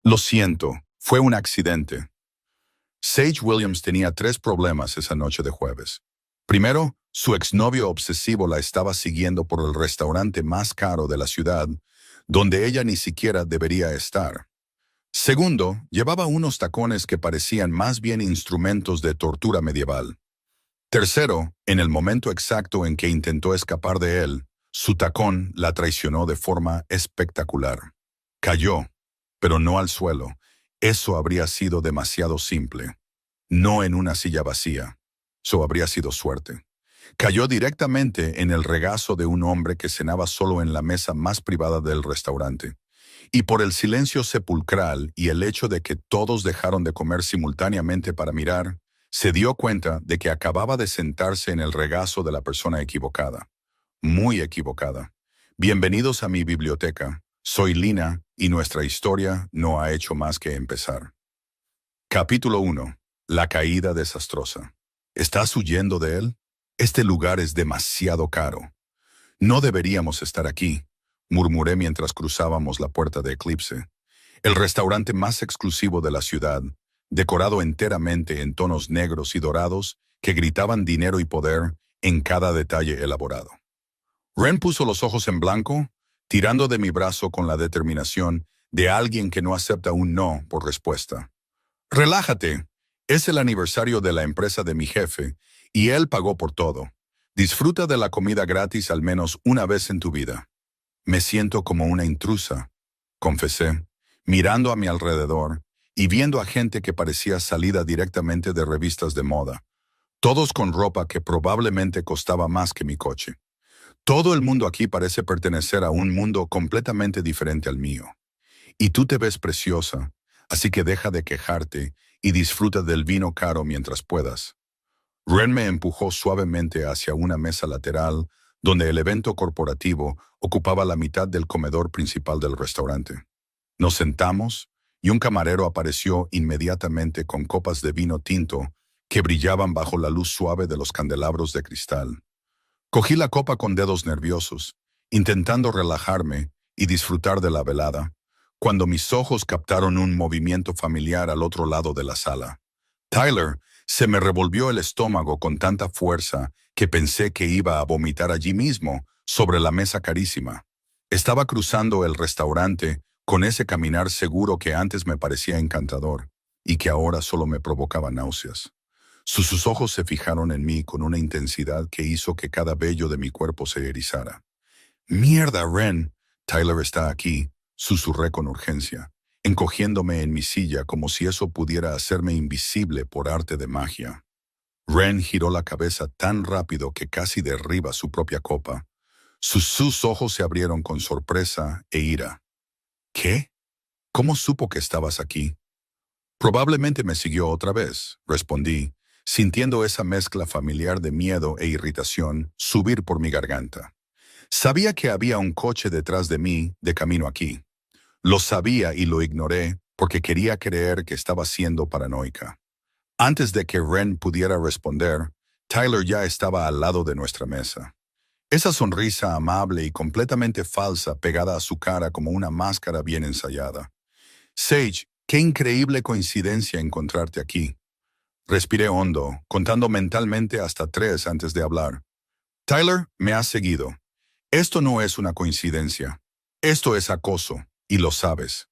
Lo siento, fue un accidente. Sage Williams tenía 3 problemas esa noche de jueves. Primero, su exnovio obsesivo la estaba siguiendo por el restaurante más caro de la ciudad, donde ella ni siquiera debería estar. Segundo, llevaba unos tacones que parecían más bien instrumentos de tortura medieval. Tercero, en el momento exacto en que intentó escapar de él, su tacón la traicionó de forma espectacular. Cayó, pero no al suelo. Eso habría sido demasiado simple. No en una silla vacía. Eso habría sido suerte. Cayó directamente en el regazo de un hombre que cenaba solo en la mesa más privada del restaurante. Y por el silencio sepulcral y el hecho de que todos dejaron de comer simultáneamente para mirar, se dio cuenta de que acababa de sentarse en el regazo de la persona equivocada. Muy equivocada. Bienvenidos a mi biblioteca. Soy Lina y nuestra historia no ha hecho más que empezar. Capítulo 1. La caída desastrosa. ¿Estás huyendo de él? Este lugar es demasiado caro. No deberíamos estar aquí, murmuré mientras cruzábamos la puerta de Eclipse, el restaurante más exclusivo de la ciudad, decorado enteramente en tonos negros y dorados que gritaban dinero y poder en cada detalle elaborado. Ren puso los ojos en blanco, tirando de mi brazo con la determinación de alguien que no acepta un no por respuesta. Relájate, es el aniversario de la empresa de mi jefe y él pagó por todo. Disfruta de la comida gratis al menos una vez en tu vida. Me siento como una intrusa, confesé, mirando a mi alrededor y viendo a gente que parecía salida directamente de revistas de moda, todos con ropa que probablemente costaba más que mi coche. Todo el mundo aquí parece pertenecer a un mundo completamente diferente al mío. Y tú te ves preciosa, así que deja de quejarte y disfruta del vino caro mientras puedas. Ren me empujó suavemente hacia una mesa lateral donde el evento corporativo ocupaba la mitad del comedor principal del restaurante. Nos sentamos y un camarero apareció inmediatamente con copas de vino tinto que brillaban bajo la luz suave de los candelabros de cristal. Cogí la copa con dedos nerviosos, intentando relajarme y disfrutar de la velada, cuando mis ojos captaron un movimiento familiar al otro lado de la sala. Tyler se me revolvió el estómago con tanta fuerza que pensé que iba a vomitar allí mismo, sobre la mesa carísima. Estaba cruzando el restaurante con ese caminar seguro que antes me parecía encantador y que ahora solo me provocaba náuseas. Sus ojos se fijaron en mí con una intensidad que hizo que cada vello de mi cuerpo se erizara. «¡Mierda, Ren! Tyler está aquí», susurré con urgencia, encogiéndome en mi silla como si eso pudiera hacerme invisible por arte de magia. Ren giró la cabeza tan rápido que casi derriba su propia copa. Sus ojos se abrieron con sorpresa e ira. «¿Qué? ¿Cómo supo que estabas aquí?» «Probablemente me siguió otra vez», respondí, sintiendo esa mezcla familiar de miedo e irritación subir por mi garganta. Sabía que había un coche detrás de mí de camino aquí. Lo sabía y lo ignoré porque quería creer que estaba siendo paranoica. Antes de que Ren pudiera responder, Tyler ya estaba al lado de nuestra mesa. Esa sonrisa amable y completamente falsa pegada a su cara como una máscara bien ensayada. «Sage, qué increíble coincidencia encontrarte aquí». Respiré hondo, contando mentalmente hasta 3 antes de hablar. «Tyler, me has seguido. Esto no es una coincidencia. Esto es acoso, y lo sabes».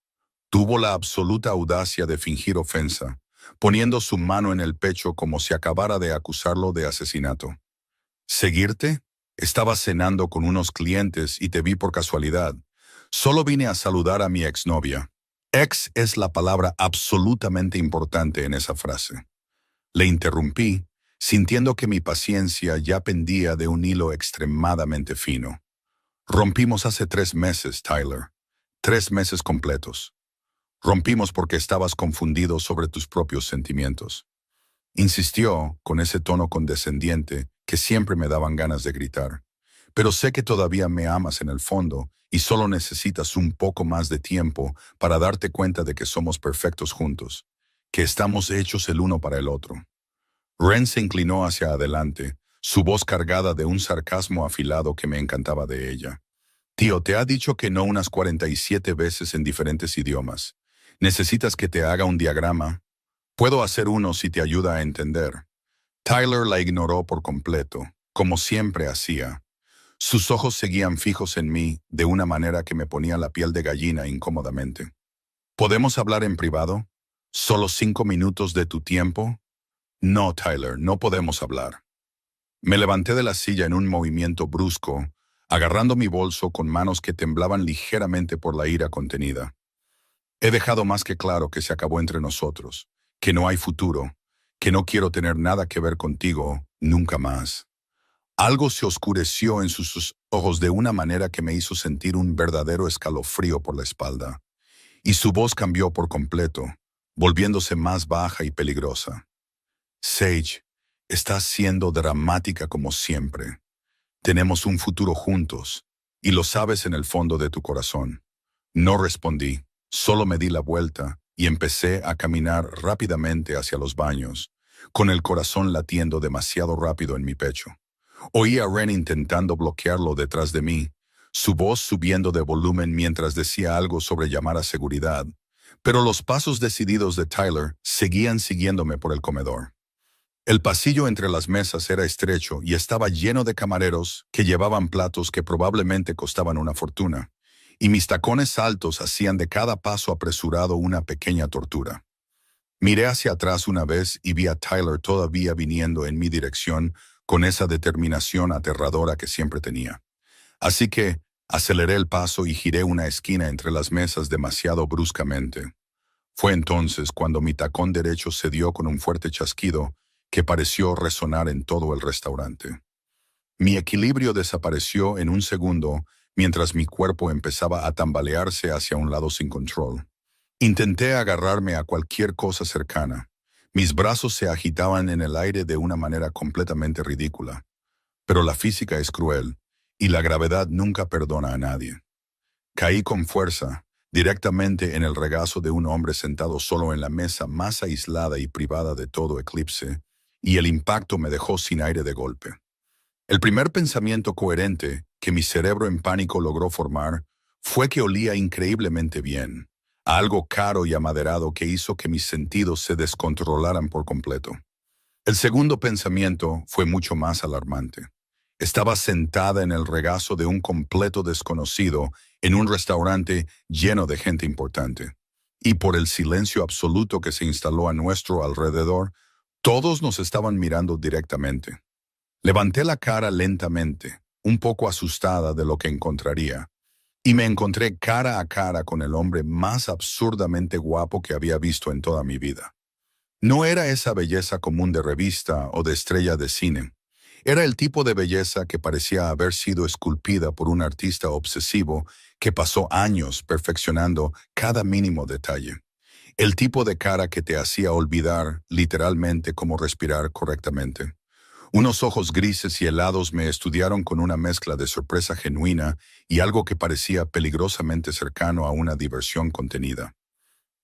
Tuvo la absoluta audacia de fingir ofensa, poniendo su mano en el pecho como si acabara de acusarlo de asesinato. «¿Seguirte? Estaba cenando con unos clientes y te vi por casualidad. Solo vine a saludar a mi exnovia». Ex es la palabra absolutamente importante en esa frase. Le interrumpí, sintiendo que mi paciencia ya pendía de un hilo extremadamente fino. «Rompimos hace 3 meses, Tyler. 3 meses completos. Rompimos porque estabas confundido sobre tus propios sentimientos». Insistió con ese tono condescendiente que siempre me daban ganas de gritar. «Pero sé que todavía me amas en el fondo y solo necesitas un poco más de tiempo para darte cuenta de que somos perfectos juntos, que estamos hechos el uno para el otro». Ren se inclinó hacia adelante, su voz cargada de un sarcasmo afilado que me encantaba de ella. «Tío, te ha dicho que no unas 47 veces en diferentes idiomas. ¿Necesitas que te haga un diagrama? Puedo hacer uno si te ayuda a entender. Tyler la ignoró por completo, como siempre hacía. Sus ojos seguían fijos en mí de una manera que me ponía la piel de gallina incómodamente. ¿Podemos hablar en privado? ¿Solo 5 minutos de tu tiempo? No, Tyler, no podemos hablar. Me levanté de la silla en un movimiento brusco, agarrando mi bolso con manos que temblaban ligeramente por la ira contenida. He dejado más que claro que se acabó entre nosotros, que no hay futuro, que no quiero tener nada que ver contigo nunca más. Algo se oscureció en sus ojos de una manera que me hizo sentir un verdadero escalofrío por la espalda, y su voz cambió por completo, volviéndose más baja y peligrosa. Sage, estás siendo dramática como siempre. Tenemos un futuro juntos, y lo sabes en el fondo de tu corazón. No respondí, solo me di la vuelta y empecé a caminar rápidamente hacia los baños, con el corazón latiendo demasiado rápido en mi pecho. Oí a Ren intentando bloquearlo detrás de mí, su voz subiendo de volumen mientras decía algo sobre llamar a seguridad, pero los pasos decididos de Tyler seguían siguiéndome por el comedor. El pasillo entre las mesas era estrecho y estaba lleno de camareros que llevaban platos que probablemente costaban una fortuna, y mis tacones altos hacían de cada paso apresurado una pequeña tortura. Miré hacia atrás una vez y vi a Tyler todavía viniendo en mi dirección con esa determinación aterradora que siempre tenía. Así que aceleré el paso y giré una esquina entre las mesas demasiado bruscamente. Fue entonces cuando mi tacón derecho se dio con un fuerte chasquido que pareció resonar en todo el restaurante. Mi equilibrio desapareció en un segundo mientras mi cuerpo empezaba a tambalearse hacia un lado sin control. Intenté agarrarme a cualquier cosa cercana. Mis brazos se agitaban en el aire de una manera completamente ridícula. Pero la física es cruel, y la gravedad nunca perdona a nadie. Caí con fuerza, directamente en el regazo de un hombre sentado solo en la mesa más aislada y privada de todo Eclipse, y el impacto me dejó sin aire de golpe. El primer pensamiento coherente que mi cerebro en pánico logró formar fue que olía increíblemente bien, a algo caro y amaderado que hizo que mis sentidos se descontrolaran por completo. El segundo pensamiento fue mucho más alarmante. Estaba sentada en el regazo de un completo desconocido en un restaurante lleno de gente importante. Y por el silencio absoluto que se instaló a nuestro alrededor, todos nos estaban mirando directamente. Levanté la cara lentamente, un poco asustada de lo que encontraría, y me encontré cara a cara con el hombre más absurdamente guapo que había visto en toda mi vida. No era esa belleza común de revista o de estrella de cine. Era el tipo de belleza que parecía haber sido esculpida por un artista obsesivo que pasó años perfeccionando cada mínimo detalle. El tipo de cara que te hacía olvidar, literalmente, cómo respirar correctamente. Unos ojos grises y helados me estudiaron con una mezcla de sorpresa genuina y algo que parecía peligrosamente cercano a una diversión contenida.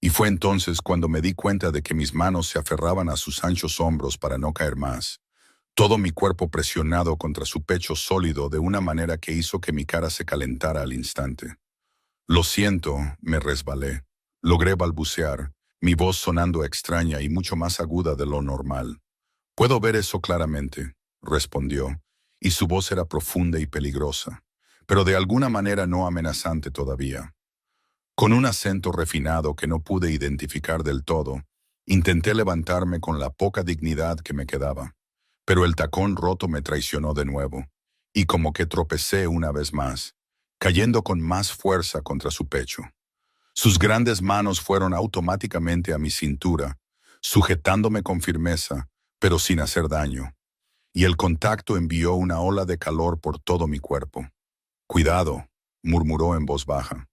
Y fue entonces cuando me di cuenta de que mis manos se aferraban a sus anchos hombros para no caer más, todo mi cuerpo presionado contra su pecho sólido de una manera que hizo que mi cara se calentara al instante. Lo siento, me resbalé. Logré balbucear, mi voz sonando extraña y mucho más aguda de lo normal. «Puedo ver eso claramente», respondió, y su voz era profunda y peligrosa, pero de alguna manera no amenazante todavía. Con un acento refinado que no pude identificar del todo, intenté levantarme con la poca dignidad que me quedaba, pero el tacón roto me traicionó de nuevo, y como que tropecé una vez más, cayendo con más fuerza contra su pecho. Sus grandes manos fueron automáticamente a mi cintura, sujetándome con firmeza, pero sin hacer daño, y el contacto envió una ola de calor por todo mi cuerpo. «Cuidado», murmuró en voz baja,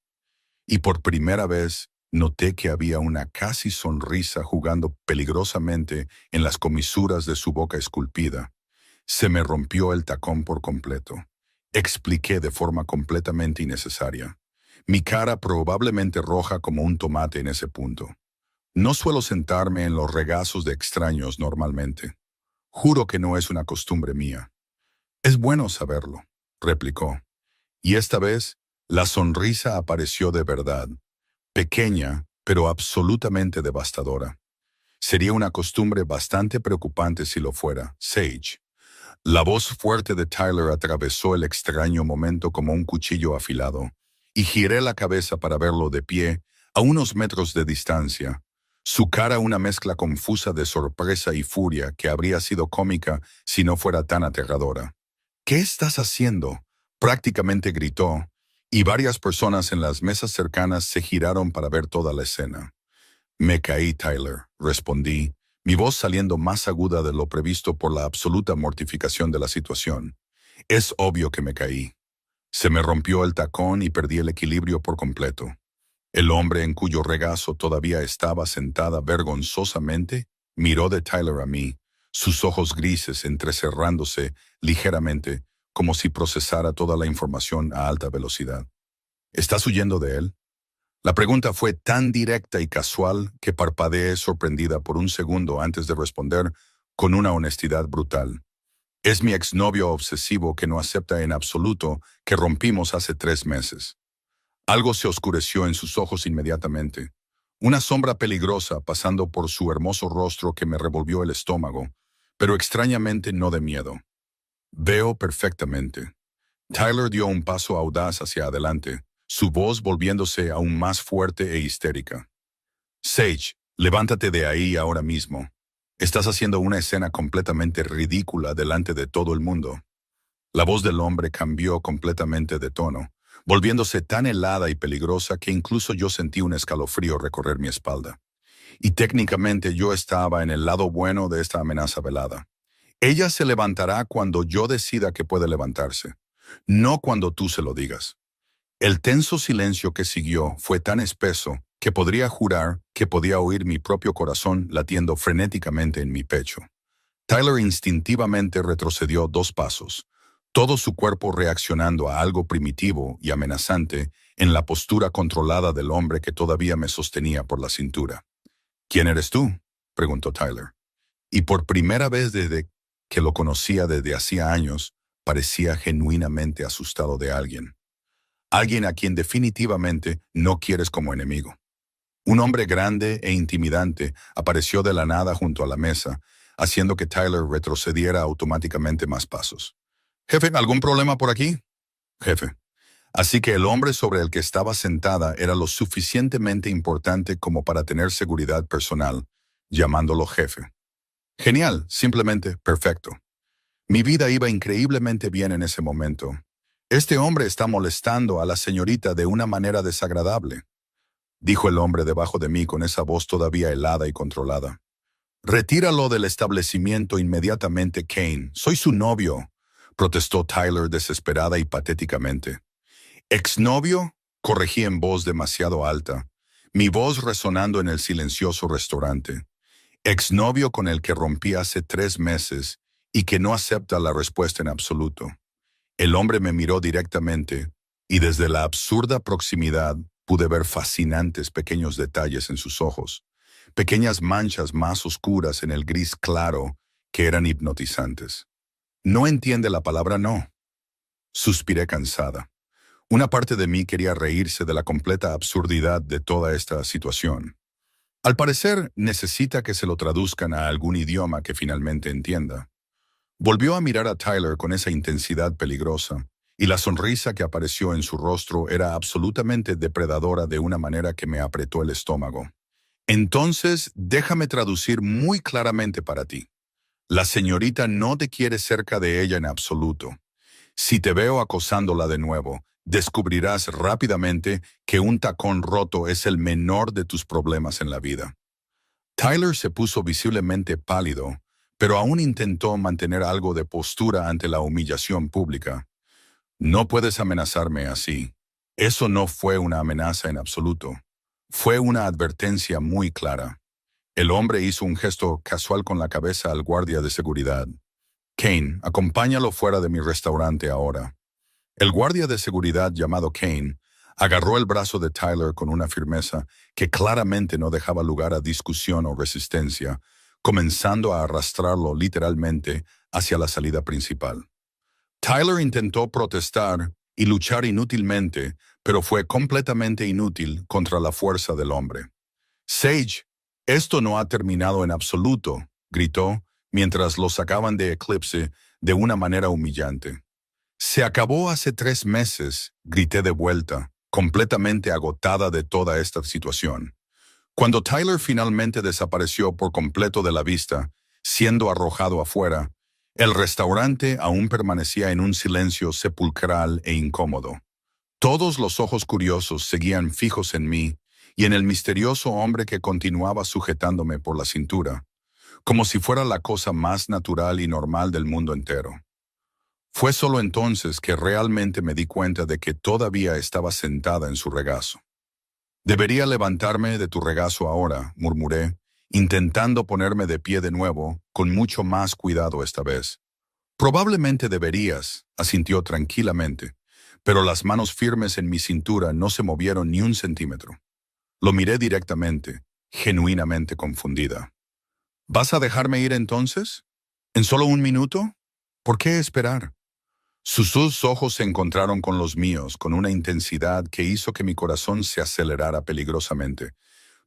y por primera vez noté que había una casi sonrisa jugando peligrosamente en las comisuras de su boca esculpida. Se me rompió el tacón por completo. Expliqué de forma completamente innecesaria. Mi cara probablemente roja como un tomate en ese punto. No suelo sentarme en los regazos de extraños normalmente. Juro que no es una costumbre mía. «Es bueno saberlo», replicó. Y esta vez, la sonrisa apareció de verdad, pequeña, pero absolutamente devastadora. Sería una costumbre bastante preocupante si lo fuera, Sage. La voz fuerte de Tyler atravesó el extraño momento como un cuchillo afilado, y giré la cabeza para verlo de pie, a unos metros de distancia. Su cara una mezcla confusa de sorpresa y furia que habría sido cómica si no fuera tan aterradora. ¿Qué estás haciendo?, prácticamente gritó, y varias personas en las mesas cercanas se giraron para ver toda la escena. Me caí, Tyler, respondí, mi voz saliendo más aguda de lo previsto por la absoluta mortificación de la situación. Es obvio que me caí. Se me rompió el tacón y perdí el equilibrio por completo. El hombre en cuyo regazo todavía estaba sentada vergonzosamente miró de Tyler a mí, sus ojos grises entrecerrándose ligeramente, como si procesara toda la información a alta velocidad. ¿Estás huyendo de él? La pregunta fue tan directa y casual que parpadeé sorprendida por un segundo antes de responder con una honestidad brutal. Es mi exnovio obsesivo que no acepta en absoluto que rompimos hace 3 meses. Algo se oscureció en sus ojos inmediatamente. Una sombra peligrosa pasando por su hermoso rostro que me revolvió el estómago, pero extrañamente no de miedo. Veo perfectamente. Tyler dio un paso audaz hacia adelante, su voz volviéndose aún más fuerte e histérica. Sage, levántate de ahí ahora mismo. Estás haciendo una escena completamente ridícula delante de todo el mundo. La voz del hombre cambió completamente de tono, volviéndose tan helada y peligrosa que incluso yo sentí un escalofrío recorrer mi espalda. Y técnicamente yo estaba en el lado bueno de esta amenaza velada. Ella se levantará cuando yo decida que puede levantarse, no cuando tú se lo digas. El tenso silencio que siguió fue tan espeso que podría jurar que podía oír mi propio corazón latiendo frenéticamente en mi pecho. Tyler instintivamente retrocedió 2 pasos, todo su cuerpo reaccionando a algo primitivo y amenazante en la postura controlada del hombre que todavía me sostenía por la cintura. ¿Quién eres tú?, preguntó Tyler. Y por primera vez desde que lo conocía desde hacía años, parecía genuinamente asustado de alguien. Alguien a quien definitivamente no quieres como enemigo. Un hombre grande e intimidante apareció de la nada junto a la mesa, haciendo que Tyler retrocediera automáticamente más pasos. «Jefe, ¿algún problema por aquí?» «Jefe». Así que el hombre sobre el que estaba sentada era lo suficientemente importante como para tener seguridad personal, llamándolo jefe. Genial, simplemente perfecto. Mi vida iba increíblemente bien en ese momento. Este hombre está molestando a la señorita de una manera desagradable, dijo el hombre debajo de mí con esa voz todavía helada y controlada. Retíralo del establecimiento inmediatamente, Kane. Soy su novio, protestó Tyler desesperada y patéticamente. ¿Exnovio?, corregí en voz demasiado alta, mi voz resonando en el silencioso restaurante. Exnovio con el que rompí hace 3 meses y que no acepta la respuesta en absoluto. El hombre me miró directamente y desde la absurda proximidad pude ver fascinantes pequeños detalles en sus ojos, pequeñas manchas más oscuras en el gris claro que eran hipnotizantes. No entiende la palabra no. Suspiré cansada. Una parte de mí quería reírse de la completa absurdidad de toda esta situación. Al parecer, necesita que se lo traduzcan a algún idioma que finalmente entienda. Volvió a mirar a Tyler con esa intensidad peligrosa, y la sonrisa que apareció en su rostro era absolutamente depredadora de una manera que me apretó el estómago. Entonces, déjame traducir muy claramente para ti. La señorita no te quiere cerca de ella en absoluto. Si te veo acosándola de nuevo, descubrirás rápidamente que un tacón roto es el menor de tus problemas en la vida. Tyler se puso visiblemente pálido, pero aún intentó mantener algo de postura ante la humillación pública. No puedes amenazarme así. Eso no fue una amenaza en absoluto. Fue una advertencia muy clara. El hombre hizo un gesto casual con la cabeza al guardia de seguridad. Kane, acompáñalo fuera de mi restaurante ahora. El guardia de seguridad llamado Kane agarró el brazo de Tyler con una firmeza que claramente no dejaba lugar a discusión o resistencia, comenzando a arrastrarlo literalmente hacia la salida principal. Tyler intentó protestar y luchar inútilmente, pero fue completamente inútil contra la fuerza del hombre. Sage, esto no ha terminado en absoluto, gritó, mientras lo sacaban de Eclipse de una manera humillante. Se acabó hace 3 meses, grité de vuelta, completamente agotada de toda esta situación. Cuando Tyler finalmente desapareció por completo de la vista, siendo arrojado afuera, el restaurante aún permanecía en un silencio sepulcral e incómodo. Todos los ojos curiosos seguían fijos en mí y en el misterioso hombre que continuaba sujetándome por la cintura, como si fuera la cosa más natural y normal del mundo entero. Fue solo entonces que realmente me di cuenta de que todavía estaba sentada en su regazo. «Debería levantarme de tu regazo ahora», murmuré, intentando ponerme de pie de nuevo, con mucho más cuidado esta vez. «Probablemente deberías», asintió tranquilamente, pero las manos firmes en mi cintura no se movieron ni un centímetro. Lo miré directamente, genuinamente confundida. «¿Vas a dejarme ir entonces? ¿En solo 1 minuto? ¿Por qué esperar?» Sus 2 ojos se encontraron con los míos con una intensidad que hizo que mi corazón se acelerara peligrosamente,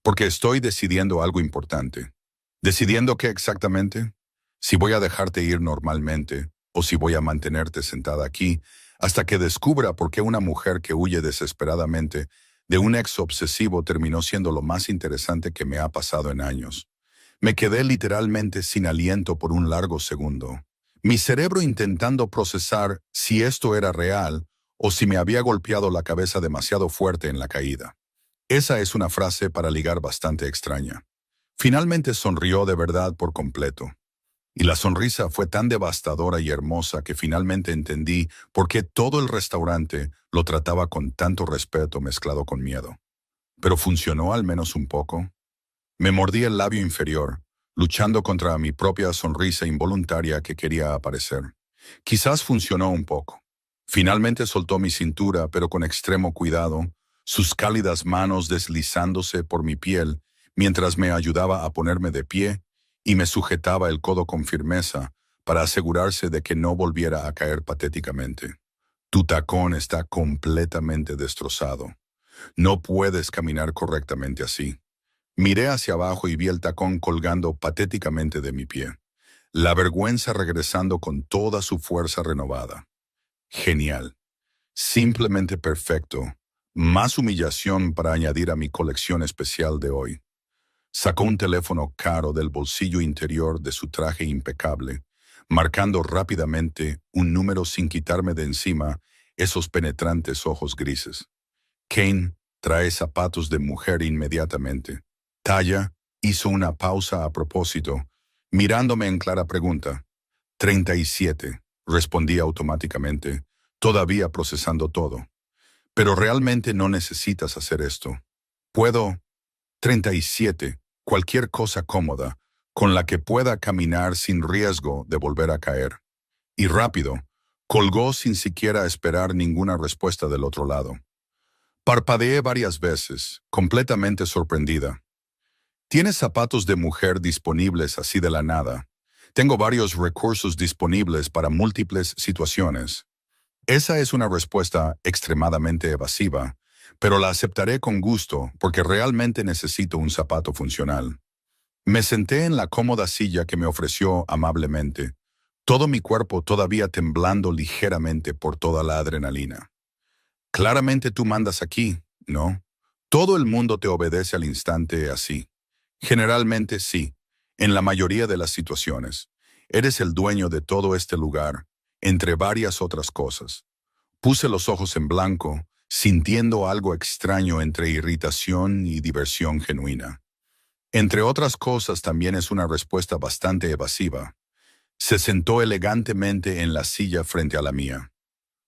porque estoy decidiendo algo importante. ¿Decidiendo qué exactamente? Si voy a dejarte ir normalmente, o si voy a mantenerte sentada aquí, hasta que descubra por qué una mujer que huye desesperadamente de un ex obsesivo terminó siendo lo más interesante que me ha pasado en años. Me quedé literalmente sin aliento por un largo segundo. Mi cerebro intentando procesar si esto era real o si me había golpeado la cabeza demasiado fuerte en la caída. Esa es una frase para ligar bastante extraña. Finalmente sonrió de verdad por completo. Y la sonrisa fue tan devastadora y hermosa que finalmente entendí por qué todo el restaurante lo trataba con tanto respeto mezclado con miedo. Pero funcionó al menos un poco. Me mordí el labio inferior, luchando contra mi propia sonrisa involuntaria que quería aparecer. Quizás funcionó un poco. Finalmente soltó mi cintura, pero con extremo cuidado, sus cálidas manos deslizándose por mi piel mientras me ayudaba a ponerme de pie y me sujetaba el codo con firmeza para asegurarse de que no volviera a caer patéticamente. Tu tacón está completamente destrozado. No puedes caminar correctamente así. Miré hacia abajo y vi el tacón colgando patéticamente de mi pie. La vergüenza regresando con toda su fuerza renovada. Genial. Simplemente perfecto. Más humillación para añadir a mi colección especial de hoy. Sacó un teléfono caro del bolsillo interior de su traje impecable, marcando rápidamente un número sin quitarme de encima esos penetrantes ojos grises. Kane trae zapatos de mujer inmediatamente. Talla hizo una pausa a propósito, mirándome en clara pregunta. 37, respondí automáticamente, todavía procesando todo. Pero realmente no necesitas hacer esto. Puedo. 37, cualquier cosa cómoda, con la que pueda caminar sin riesgo de volver a caer. Y rápido, colgó sin siquiera esperar ninguna respuesta del otro lado. Parpadeé varias veces, completamente sorprendida. ¿Tienes zapatos de mujer disponibles así de la nada? Tengo varios recursos disponibles para múltiples situaciones. Esa es una respuesta extremadamente evasiva, pero la aceptaré con gusto porque realmente necesito un zapato funcional. Me senté en la cómoda silla que me ofreció amablemente, todo mi cuerpo todavía temblando ligeramente por toda la adrenalina. Claramente tú mandas aquí, ¿no? Todo el mundo te obedece al instante así. Generalmente sí, en la mayoría de las situaciones. Eres el dueño de todo este lugar, entre varias otras cosas. Puse los ojos en blanco, sintiendo algo extraño entre irritación y diversión genuina. Entre otras cosas también es una respuesta bastante evasiva. Se sentó elegantemente en la silla frente a la mía.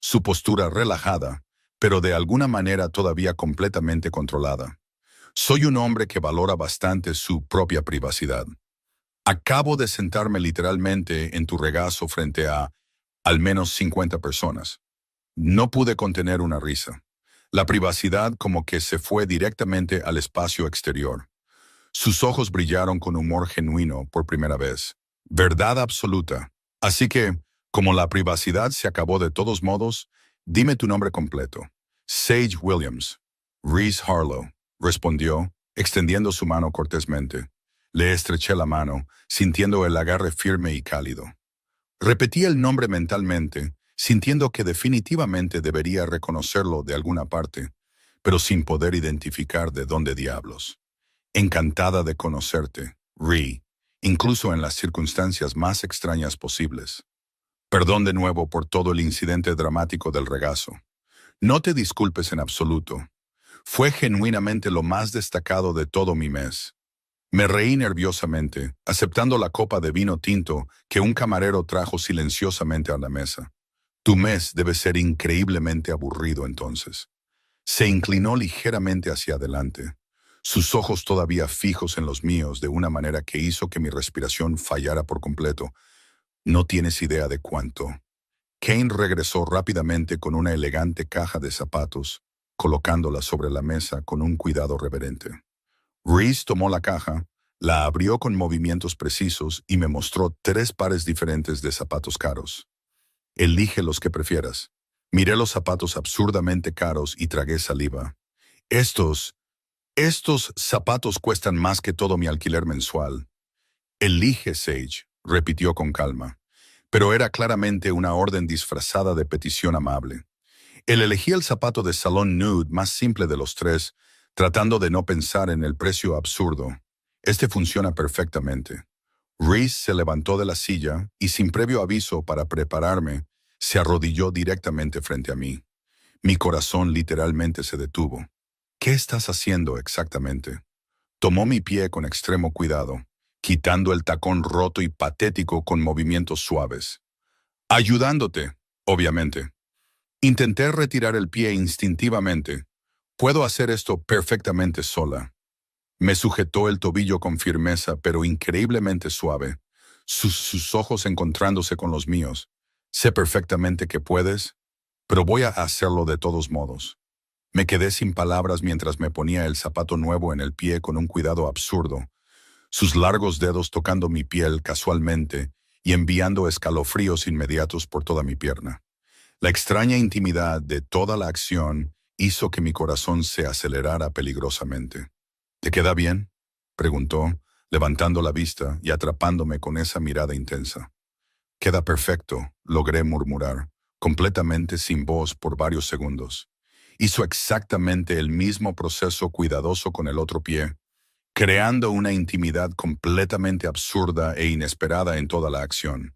Su postura relajada, pero de alguna manera todavía completamente controlada. Soy un hombre que valora bastante su propia privacidad. Acabo de sentarme literalmente en tu regazo frente a al menos 50 personas. No pude contener una risa. La privacidad como que se fue directamente al espacio exterior. Sus ojos brillaron con humor genuino por primera vez. Verdad absoluta. Así que, como la privacidad se acabó de todos modos, dime tu nombre completo. Sage Williams. Reese Harlow, respondió, extendiendo su mano cortésmente. Le estreché la mano, sintiendo el agarre firme y cálido. Repetí el nombre mentalmente, sintiendo que definitivamente debería reconocerlo de alguna parte, pero sin poder identificar de dónde diablos. Encantada de conocerte, Ree, incluso en las circunstancias más extrañas posibles. Perdón de nuevo por todo el incidente dramático del regazo. No te disculpes en absoluto. Fue genuinamente lo más destacado de todo mi mes. Me reí nerviosamente, aceptando la copa de vino tinto que un camarero trajo silenciosamente a la mesa. Tu mes debe ser increíblemente aburrido entonces. Se inclinó ligeramente hacia adelante, sus ojos todavía fijos en los míos de una manera que hizo que mi respiración fallara por completo. No tienes idea de cuánto. Kane regresó rápidamente con una elegante caja de zapatos, colocándola sobre la mesa con un cuidado reverente. Reese tomó la caja, la abrió con movimientos precisos y me mostró 3 pares diferentes de zapatos caros. Elige los que prefieras. Miré los zapatos absurdamente caros y tragué saliva. Estos zapatos cuestan más que todo mi alquiler mensual. Elige, Sage, repitió con calma, pero era claramente una orden disfrazada de petición amable. Él elegía el zapato de salón nude más simple de los 3, tratando de no pensar en el precio absurdo. Este funciona perfectamente. Reese se levantó de la silla y sin previo aviso para prepararme, se arrodilló directamente frente a mí. Mi corazón literalmente se detuvo. ¿Qué estás haciendo exactamente? Tomó mi pie con extremo cuidado, quitando el tacón roto y patético con movimientos suaves. Ayudándote, obviamente. Intenté retirar el pie instintivamente. Puedo hacer esto perfectamente sola. Me sujetó el tobillo con firmeza, pero increíblemente suave, sus ojos encontrándose con los míos. Sé perfectamente que puedes, pero voy a hacerlo de todos modos. Me quedé sin palabras mientras me ponía el zapato nuevo en el pie con un cuidado absurdo, sus largos dedos tocando mi piel casualmente y enviando escalofríos inmediatos por toda mi pierna. La extraña intimidad de toda la acción hizo que mi corazón se acelerara peligrosamente. ¿Te queda bien?, preguntó, levantando la vista y atrapándome con esa mirada intensa. Queda perfecto, logré murmurar, completamente sin voz por varios segundos. Hizo exactamente el mismo proceso cuidadoso con el otro pie, creando una intimidad completamente absurda e inesperada en toda la acción.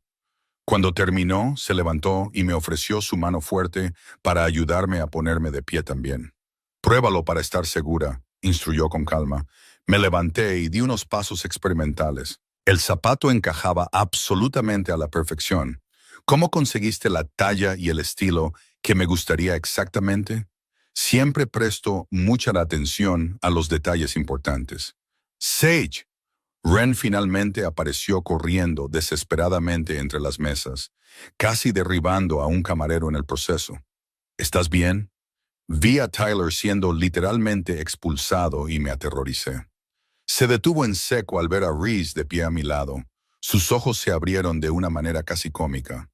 Cuando terminó, se levantó y me ofreció su mano fuerte para ayudarme a ponerme de pie también. Pruébalo para estar segura, instruyó con calma. Me levanté y di unos pasos experimentales. El zapato encajaba absolutamente a la perfección. ¿Cómo conseguiste la talla y el estilo que me gustaría exactamente? Siempre presto mucha atención a los detalles importantes. Sage. Ren finalmente apareció corriendo desesperadamente entre las mesas, casi derribando a un camarero en el proceso. ¿Estás bien? Vi a Tyler siendo literalmente expulsado y me aterroricé. Se detuvo en seco al ver a Reese de pie a mi lado. Sus ojos se abrieron de una manera casi cómica.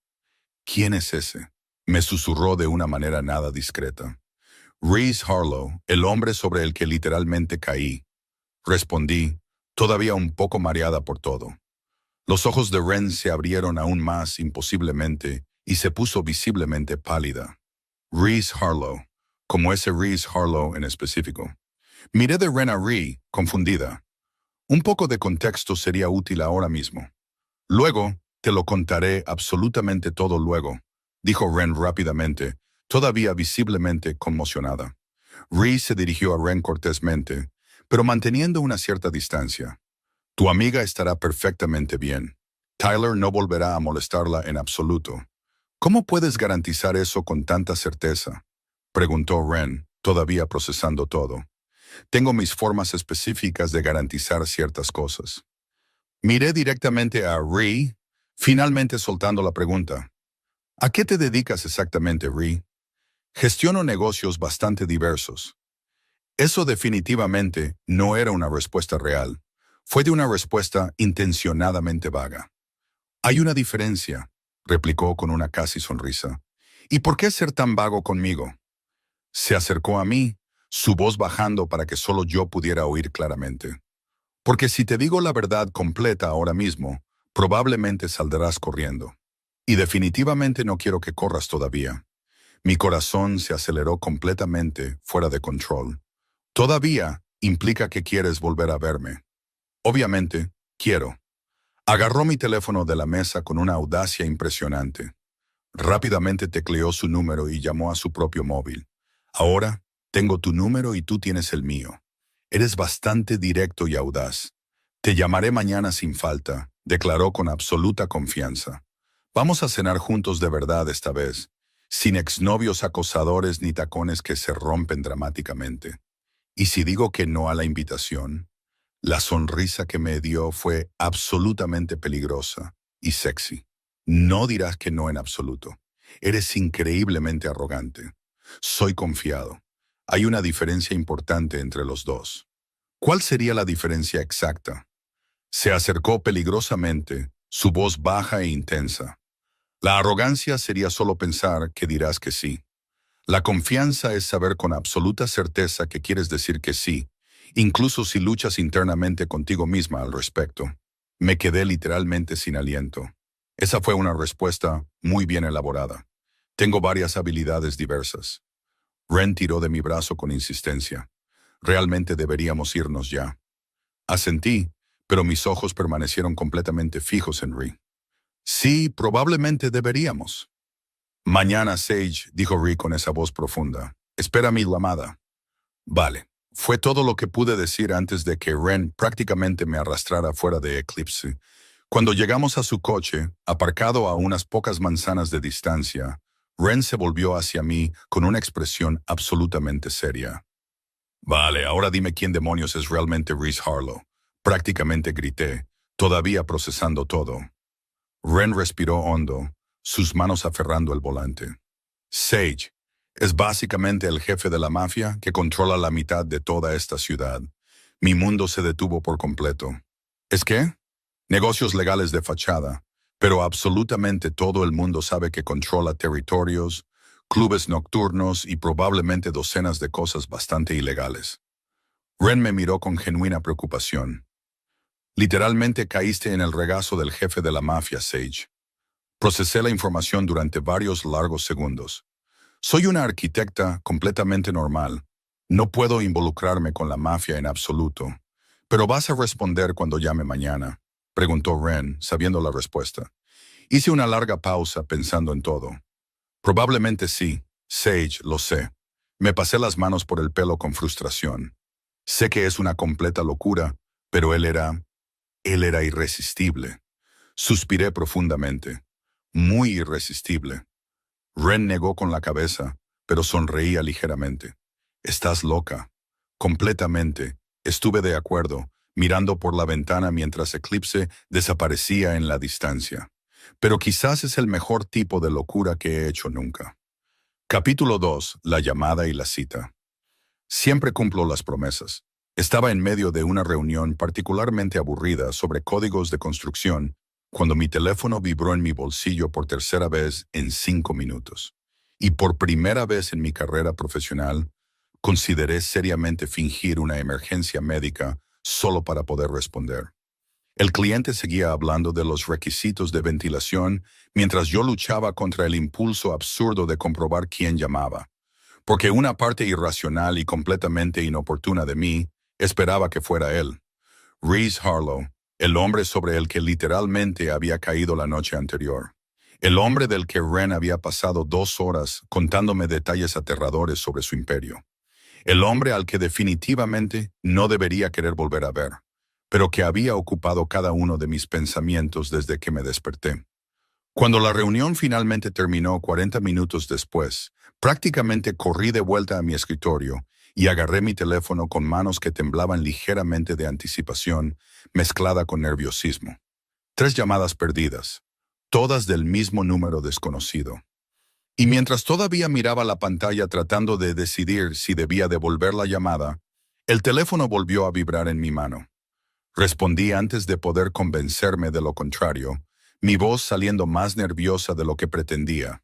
¿Quién es ese?, me susurró de una manera nada discreta. Reese Harlow, el hombre sobre el que literalmente caí. Respondí, todavía un poco mareada por todo. Los ojos de Ren se abrieron aún más imposiblemente y se puso visiblemente pálida. Reese Harlow, como ese Reese Harlow en específico. Miré de Ren a Ree, confundida. Un poco de contexto sería útil ahora mismo. Luego, te lo contaré absolutamente todo luego, dijo Ren rápidamente, todavía visiblemente conmocionada. Ree se dirigió a Ren cortésmente, pero manteniendo una cierta distancia. Tu amiga estará perfectamente bien. Tyler no volverá a molestarla en absoluto. ¿Cómo puedes garantizar eso con tanta certeza?, preguntó Ren, todavía procesando todo. Tengo mis formas específicas de garantizar ciertas cosas. Miré directamente a Ree, finalmente soltando la pregunta. ¿A qué te dedicas exactamente, Ree? Gestiono negocios bastante diversos. Eso definitivamente no era una respuesta real. Fue de una respuesta intencionadamente vaga. Hay una diferencia, replicó con una casi sonrisa. ¿Y por qué ser tan vago conmigo? Se acercó a mí, su voz bajando para que solo yo pudiera oír claramente. Porque si te digo la verdad completa ahora mismo, probablemente saldrás corriendo. Y definitivamente no quiero que corras todavía. Mi corazón se aceleró completamente, fuera de control. Todavía implica que quieres volver a verme. Obviamente, quiero. Agarró mi teléfono de la mesa con una audacia impresionante. Rápidamente tecleó su número y llamó a su propio móvil. Ahora, tengo tu número y tú tienes el mío. Eres bastante directo y audaz. Te llamaré mañana sin falta, declaró con absoluta confianza. Vamos a cenar juntos de verdad esta vez, sin exnovios acosadores ni tacones que se rompen dramáticamente. Y si digo que no a la invitación, la sonrisa que me dio fue absolutamente peligrosa y sexy. No dirás que no en absoluto. Eres increíblemente arrogante. Soy confiado. Hay una diferencia importante entre los dos. ¿Cuál sería la diferencia exacta? Se acercó peligrosamente, su voz baja e intensa. La arrogancia sería solo pensar que dirás que sí. La confianza es saber con absoluta certeza que quieres decir que sí, incluso si luchas internamente contigo misma al respecto. Me quedé literalmente sin aliento. Esa fue una respuesta muy bien elaborada. Tengo varias habilidades diversas. Ren tiró de mi brazo con insistencia. Realmente deberíamos irnos ya. Asentí, pero mis ojos permanecieron completamente fijos en Ri. Sí, probablemente deberíamos. Mañana, Sage, dijo Ri con esa voz profunda. Espera mi llamada. Vale. Fue todo lo que pude decir antes de que Ren prácticamente me arrastrara fuera de Eclipse. Cuando llegamos a su coche, aparcado a unas pocas manzanas de distancia, Ren se volvió hacia mí con una expresión absolutamente seria. Vale, ahora dime quién demonios es realmente Reese Harlow. Prácticamente grité, todavía procesando todo. Ren respiró hondo, sus manos aferrando el volante. Sage es básicamente el jefe de la mafia que controla la mitad de toda esta ciudad. Mi mundo se detuvo por completo. ¿Es qué? Negocios legales de fachada, pero absolutamente todo el mundo sabe que controla territorios, clubes nocturnos y probablemente docenas de cosas bastante ilegales. Ren me miró con genuina preocupación. Literalmente caíste en el regazo del jefe de la mafia, Sage. Procesé la información durante varios largos segundos. Soy una arquitecta completamente normal. No puedo involucrarme con la mafia en absoluto. ¿Pero vas a responder cuando llame mañana?, preguntó Ren, sabiendo la respuesta. Hice una larga pausa pensando en todo. Probablemente sí, Sage, lo sé. Me pasé las manos por el pelo con frustración. Sé que es una completa locura, pero él era irresistible. Suspiré profundamente. Muy irresistible. Ren negó con la cabeza, pero sonreía ligeramente. Estás loca. Completamente. Estuve de acuerdo, mirando por la ventana mientras Eclipse desaparecía en la distancia. Pero quizás es el mejor tipo de locura que he hecho nunca. Capítulo 2. La llamada y la cita. Siempre cumplo las promesas. Estaba en medio de una reunión particularmente aburrida sobre códigos de construcción cuando mi teléfono vibró en mi bolsillo por tercera vez en 5 minutos. Y por primera vez en mi carrera profesional, consideré seriamente fingir una emergencia médica solo para poder responder. El cliente seguía hablando de los requisitos de ventilación mientras yo luchaba contra el impulso absurdo de comprobar quién llamaba, porque una parte irracional y completamente inoportuna de mí esperaba que fuera él. Reese Harlow, el hombre sobre el que literalmente había caído la noche anterior. El hombre del que Ren había pasado 2 horas contándome detalles aterradores sobre su imperio. El hombre al que definitivamente no debería querer volver a ver, pero que había ocupado cada uno de mis pensamientos desde que me desperté. Cuando la reunión finalmente terminó 40 minutos después, prácticamente corrí de vuelta a mi escritorio y agarré mi teléfono con manos que temblaban ligeramente de anticipación, mezclada con nerviosismo. 3 llamadas perdidas, todas del mismo número desconocido. Y mientras todavía miraba la pantalla tratando de decidir si debía devolver la llamada, el teléfono volvió a vibrar en mi mano. Respondí antes de poder convencerme de lo contrario, mi voz saliendo más nerviosa de lo que pretendía.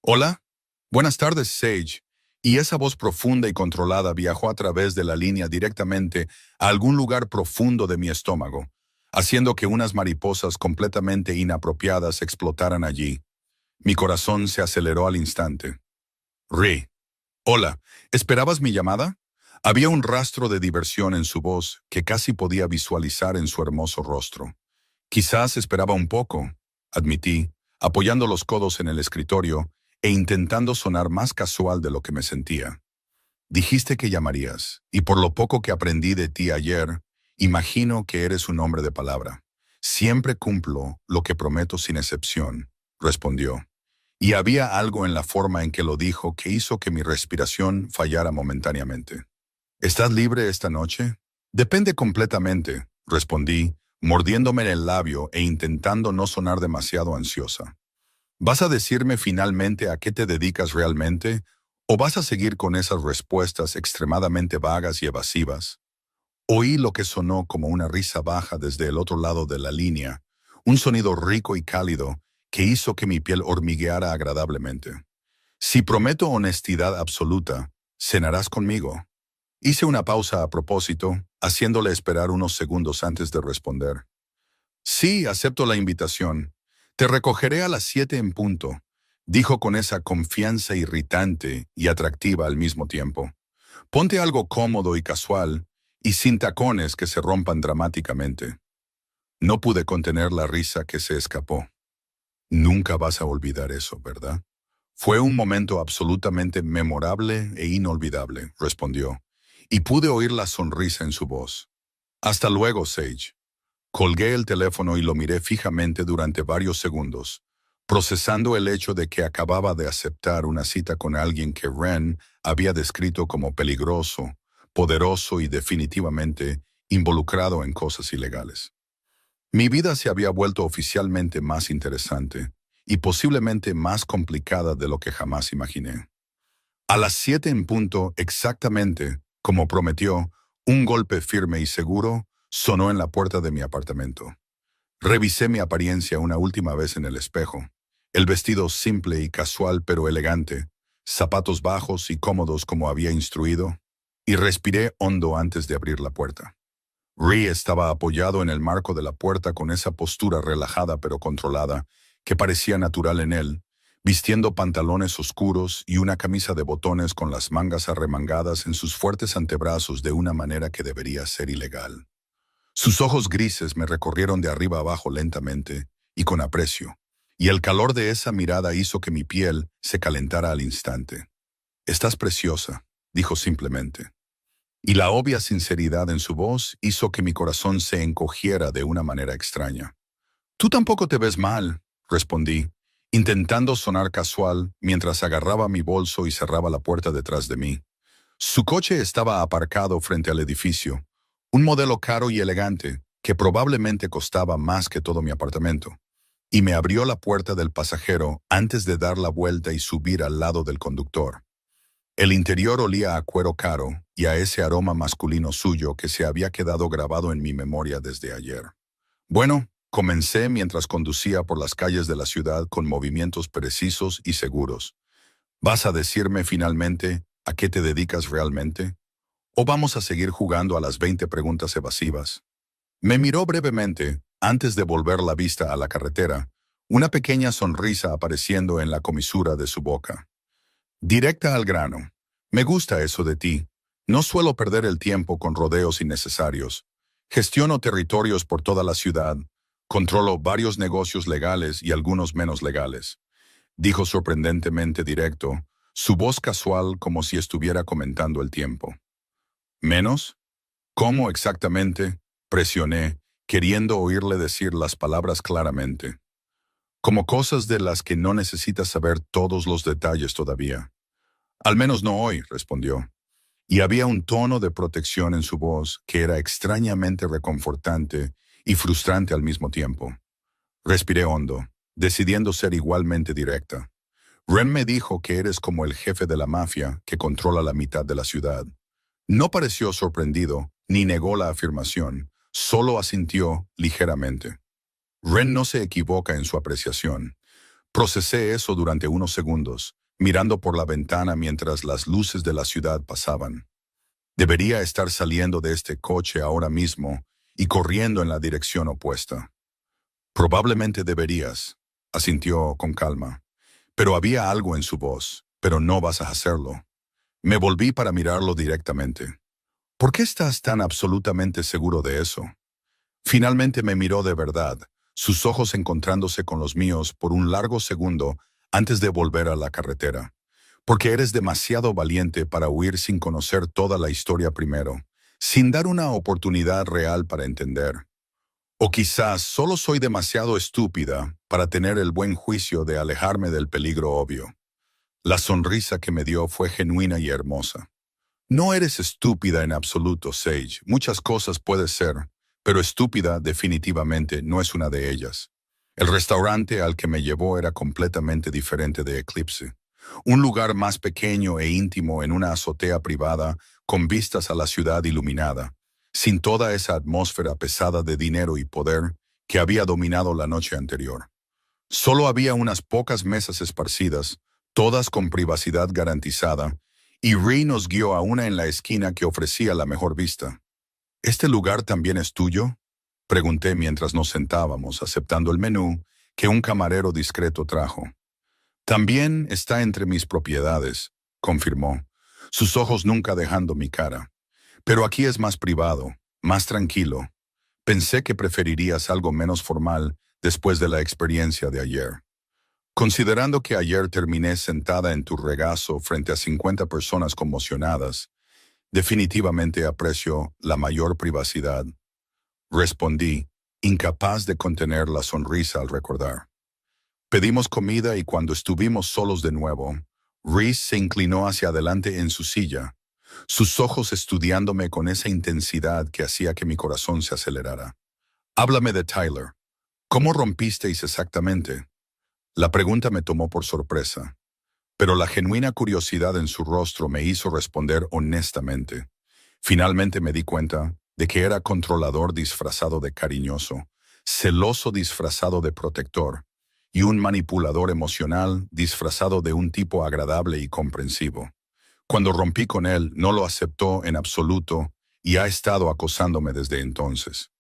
Hola, buenas tardes, Sage. Y esa voz profunda y controlada viajó a través de la línea directamente a algún lugar profundo de mi estómago, haciendo que unas mariposas completamente inapropiadas explotaran allí. Mi corazón se aceleró al instante. Ri. Hola, ¿esperabas mi llamada? Había un rastro de diversión en su voz que casi podía visualizar en su hermoso rostro. Quizás esperaba un poco, admití, apoyando los codos en el escritorio e intentando sonar más casual de lo que me sentía. Dijiste que llamarías, y por lo poco que aprendí de ti ayer, imagino que eres un hombre de palabra. Siempre cumplo lo que prometo sin excepción, respondió. Y había algo en la forma en que lo dijo que hizo que mi respiración fallara momentáneamente. ¿Estás libre esta noche? Depende completamente, respondí, mordiéndome en el labio e intentando no sonar demasiado ansiosa. ¿Vas a decirme finalmente a qué te dedicas realmente? ¿O vas a seguir con esas respuestas extremadamente vagas y evasivas? Oí lo que sonó como una risa baja desde el otro lado de la línea, un sonido rico y cálido que hizo que mi piel hormigueara agradablemente. Si prometo honestidad absoluta, cenarás conmigo. Hice una pausa a propósito, haciéndole esperar unos segundos antes de responder. Sí, acepto la invitación. Te recogeré a las 7 en punto, dijo con esa confianza irritante y atractiva al mismo tiempo. Ponte algo cómodo y casual, y sin tacones que se rompan dramáticamente. No pude contener la risa que se escapó. Nunca vas a olvidar eso, ¿verdad? Fue un momento absolutamente memorable e inolvidable, respondió, y pude oír la sonrisa en su voz. Hasta luego, Sage. Colgué el teléfono y lo miré fijamente durante varios segundos, procesando el hecho de que acababa de aceptar una cita con alguien que Ren había descrito como peligroso, poderoso y definitivamente involucrado en cosas ilegales. Mi vida se había vuelto oficialmente más interesante y posiblemente más complicada de lo que jamás imaginé. A las 7 en punto, exactamente, como prometió, un golpe firme y seguro sonó en la puerta de mi apartamento. Revisé mi apariencia una última vez en el espejo. El vestido simple y casual pero elegante, zapatos bajos y cómodos como había instruido, y respiré hondo antes de abrir la puerta. Ri estaba apoyado en el marco de la puerta con esa postura relajada pero controlada que parecía natural en él, vistiendo pantalones oscuros y una camisa de botones con las mangas arremangadas en sus fuertes antebrazos de una manera que debería ser ilegal. Sus ojos grises me recorrieron de arriba abajo lentamente y con aprecio, y el calor de esa mirada hizo que mi piel se calentara al instante. «Estás preciosa», dijo simplemente. Y la obvia sinceridad en su voz hizo que mi corazón se encogiera de una manera extraña. «Tú tampoco te ves mal», respondí, intentando sonar casual mientras agarraba mi bolso y cerraba la puerta detrás de mí. Su coche estaba aparcado frente al edificio, un modelo caro y elegante que probablemente costaba más que todo mi apartamento, y me abrió la puerta del pasajero antes de dar la vuelta y subir al lado del conductor. El interior olía a cuero caro y a ese aroma masculino suyo que se había quedado grabado en mi memoria desde ayer. Bueno, comencé mientras conducía por las calles de la ciudad con movimientos precisos y seguros. ¿Vas a decirme finalmente a qué te dedicas realmente? ¿O vamos a seguir jugando a las 20 preguntas evasivas? Me miró brevemente antes de volver la vista a la carretera, una pequeña sonrisa apareciendo en la comisura de su boca. Directa al grano. Me gusta eso de ti. No suelo perder el tiempo con rodeos innecesarios. Gestiono territorios por toda la ciudad. Controlo varios negocios legales y algunos menos legales. Dijo sorprendentemente directo, su voz casual como si estuviera comentando el tiempo. ¿Menos? ¿Cómo exactamente? Presioné, queriendo oírle decir las palabras claramente. Como cosas de las que no necesitas saber todos los detalles todavía. Al menos no hoy, respondió. Y había un tono de protección en su voz que era extrañamente reconfortante y frustrante al mismo tiempo. Respiré hondo, decidiendo ser igualmente directa. Ren me dijo que eres como el jefe de la mafia que controla la mitad de la ciudad. No pareció sorprendido, ni negó la afirmación, solo asintió ligeramente. Ren no se equivoca en su apreciación. Procesé eso durante unos segundos, mirando por la ventana mientras las luces de la ciudad pasaban. Debería estar saliendo de este coche ahora mismo y corriendo en la dirección opuesta. Probablemente deberías, asintió con calma. Pero había algo en su voz. Pero no vas a hacerlo. Me volví para mirarlo directamente. ¿Por qué estás tan absolutamente seguro de eso? Finalmente me miró de verdad, sus ojos encontrándose con los míos por un largo segundo antes de volver a la carretera. Porque eres demasiado valiente para huir sin conocer toda la historia primero, sin dar una oportunidad real para entender. O quizás solo soy demasiado estúpida para tener el buen juicio de alejarme del peligro obvio. La sonrisa que me dio fue genuina y hermosa. No eres estúpida en absoluto, Sage. Muchas cosas puedes ser, pero estúpida definitivamente no es una de ellas. El restaurante al que me llevó era completamente diferente de Eclipse. Un lugar más pequeño e íntimo en una azotea privada con vistas a la ciudad iluminada, sin toda esa atmósfera pesada de dinero y poder que había dominado la noche anterior. Solo había unas pocas mesas esparcidas, todas con privacidad garantizada, y Ree nos guió a una en la esquina que ofrecía la mejor vista. ¿Este lugar también es tuyo?, pregunté mientras nos sentábamos, aceptando el menú que un camarero discreto trajo. También está entre mis propiedades, confirmó, sus ojos nunca dejando mi cara. Pero aquí es más privado, más tranquilo. Pensé que preferirías algo menos formal después de la experiencia de ayer. Considerando que ayer terminé sentada en tu regazo frente a 50 personas conmocionadas, definitivamente aprecio la mayor privacidad. Respondí, incapaz de contener la sonrisa al recordar. Pedimos comida y cuando estuvimos solos de nuevo, Reese se inclinó hacia adelante en su silla, sus ojos estudiándome con esa intensidad que hacía que mi corazón se acelerara. Háblame de Tyler. ¿Cómo rompisteis exactamente? La pregunta me tomó por sorpresa, pero la genuina curiosidad en su rostro me hizo responder honestamente. Finalmente me di cuenta de que era controlador disfrazado de cariñoso, celoso disfrazado de protector, y un manipulador emocional disfrazado de un tipo agradable y comprensivo. Cuando rompí con él, no lo aceptó en absoluto y ha estado acosándome desde entonces.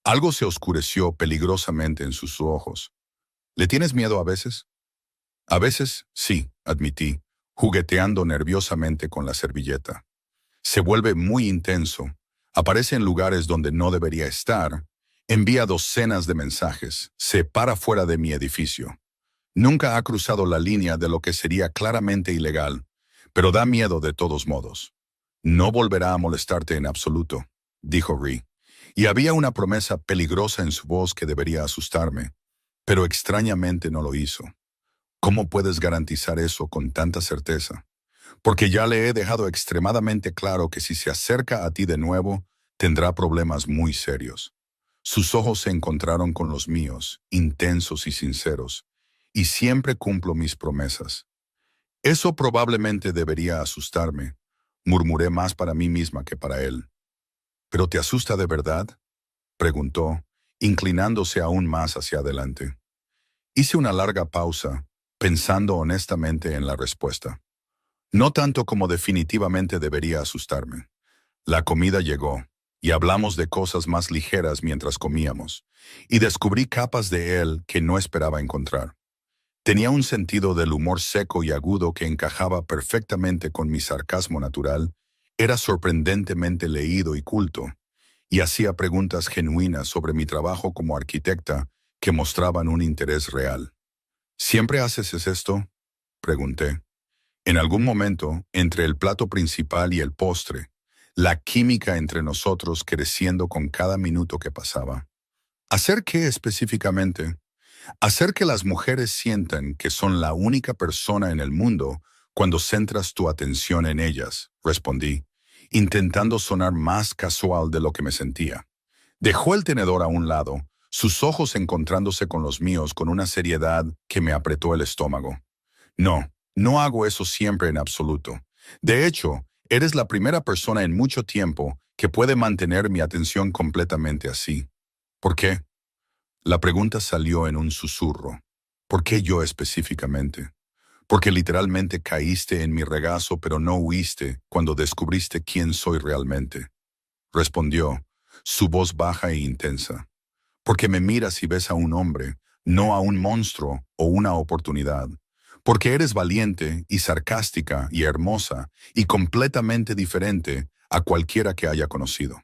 Algo se oscureció peligrosamente en sus ojos. ¿Le tienes miedo a veces? A veces, sí, admití, jugueteando nerviosamente con la servilleta. Se vuelve muy intenso, aparece en lugares donde no debería estar, envía docenas de mensajes, se para fuera de mi edificio. Nunca ha cruzado la línea de lo que sería claramente ilegal, pero da miedo de todos modos. No volverá a molestarte en absoluto, dijo Ree, y había una promesa peligrosa en su voz que debería asustarme, pero extrañamente no lo hizo. ¿Cómo puedes garantizar eso con tanta certeza? Porque ya le he dejado extremadamente claro que si se acerca a ti de nuevo, tendrá problemas muy serios. Sus ojos se encontraron con los míos, intensos y sinceros, y siempre cumplo mis promesas. Eso probablemente debería asustarme, murmuré más para mí misma que para él. ¿Pero te asusta de verdad?, preguntó, inclinándose aún más hacia adelante. Hice una larga pausa, pensando honestamente en la respuesta. No tanto como definitivamente debería asustarme. La comida llegó, y hablamos de cosas más ligeras mientras comíamos, y descubrí capas de él que no esperaba encontrar. Tenía un sentido del humor seco y agudo que encajaba perfectamente con mi sarcasmo natural, era sorprendentemente leído y culto, y hacía preguntas genuinas sobre mi trabajo como arquitecta que mostraban un interés real. ¿Siempre haces esto?, pregunté. En algún momento, entre el plato principal y el postre, la química entre nosotros creciendo con cada minuto que pasaba. ¿Hacer qué específicamente? Hacer que las mujeres sientan que son la única persona en el mundo cuando centras tu atención en ellas, respondí, intentando sonar más casual de lo que me sentía. Dejó el tenedor a un lado, sus ojos encontrándose con los míos con una seriedad que me apretó el estómago. No, no hago eso siempre en absoluto. De hecho, eres la primera persona en mucho tiempo que puede mantener mi atención completamente así. ¿Por qué? La pregunta salió en un susurro. ¿Por qué yo específicamente? porque literalmente caíste en mi regazo, pero no huiste cuando descubriste quién soy realmente. Respondió, su voz baja e intensa. Porque me miras y ves a un hombre, no a un monstruo o una oportunidad. Porque eres valiente y sarcástica y hermosa y completamente diferente a cualquiera que haya conocido.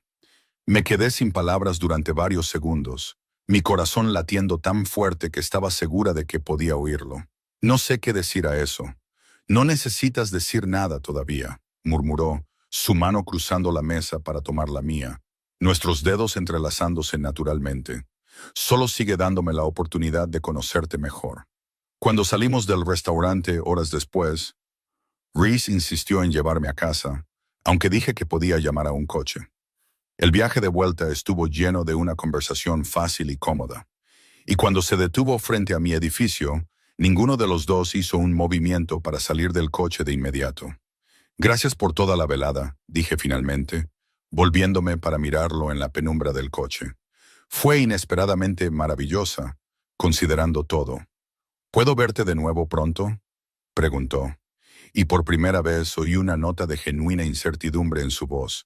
Me quedé sin palabras durante varios segundos, mi corazón latiendo tan fuerte que estaba segura de que podía oírlo. No sé qué decir a eso. No necesitas decir nada todavía, murmuró, su mano cruzando la mesa para tomar la mía, nuestros dedos entrelazándose naturalmente. Solo sigue dándome la oportunidad de conocerte mejor. Cuando salimos del restaurante horas después, Reese insistió en llevarme a casa, aunque dije que podía llamar a un coche. El viaje de vuelta estuvo lleno de una conversación fácil y cómoda. Y cuando se detuvo frente a mi edificio, ninguno de los dos hizo un movimiento para salir del coche de inmediato. Gracias por toda la velada, dije finalmente, volviéndome para mirarlo en la penumbra del coche. Fue inesperadamente maravillosa, considerando todo. ¿Puedo verte de nuevo pronto?, preguntó, y por primera vez oí una nota de genuina incertidumbre en su voz.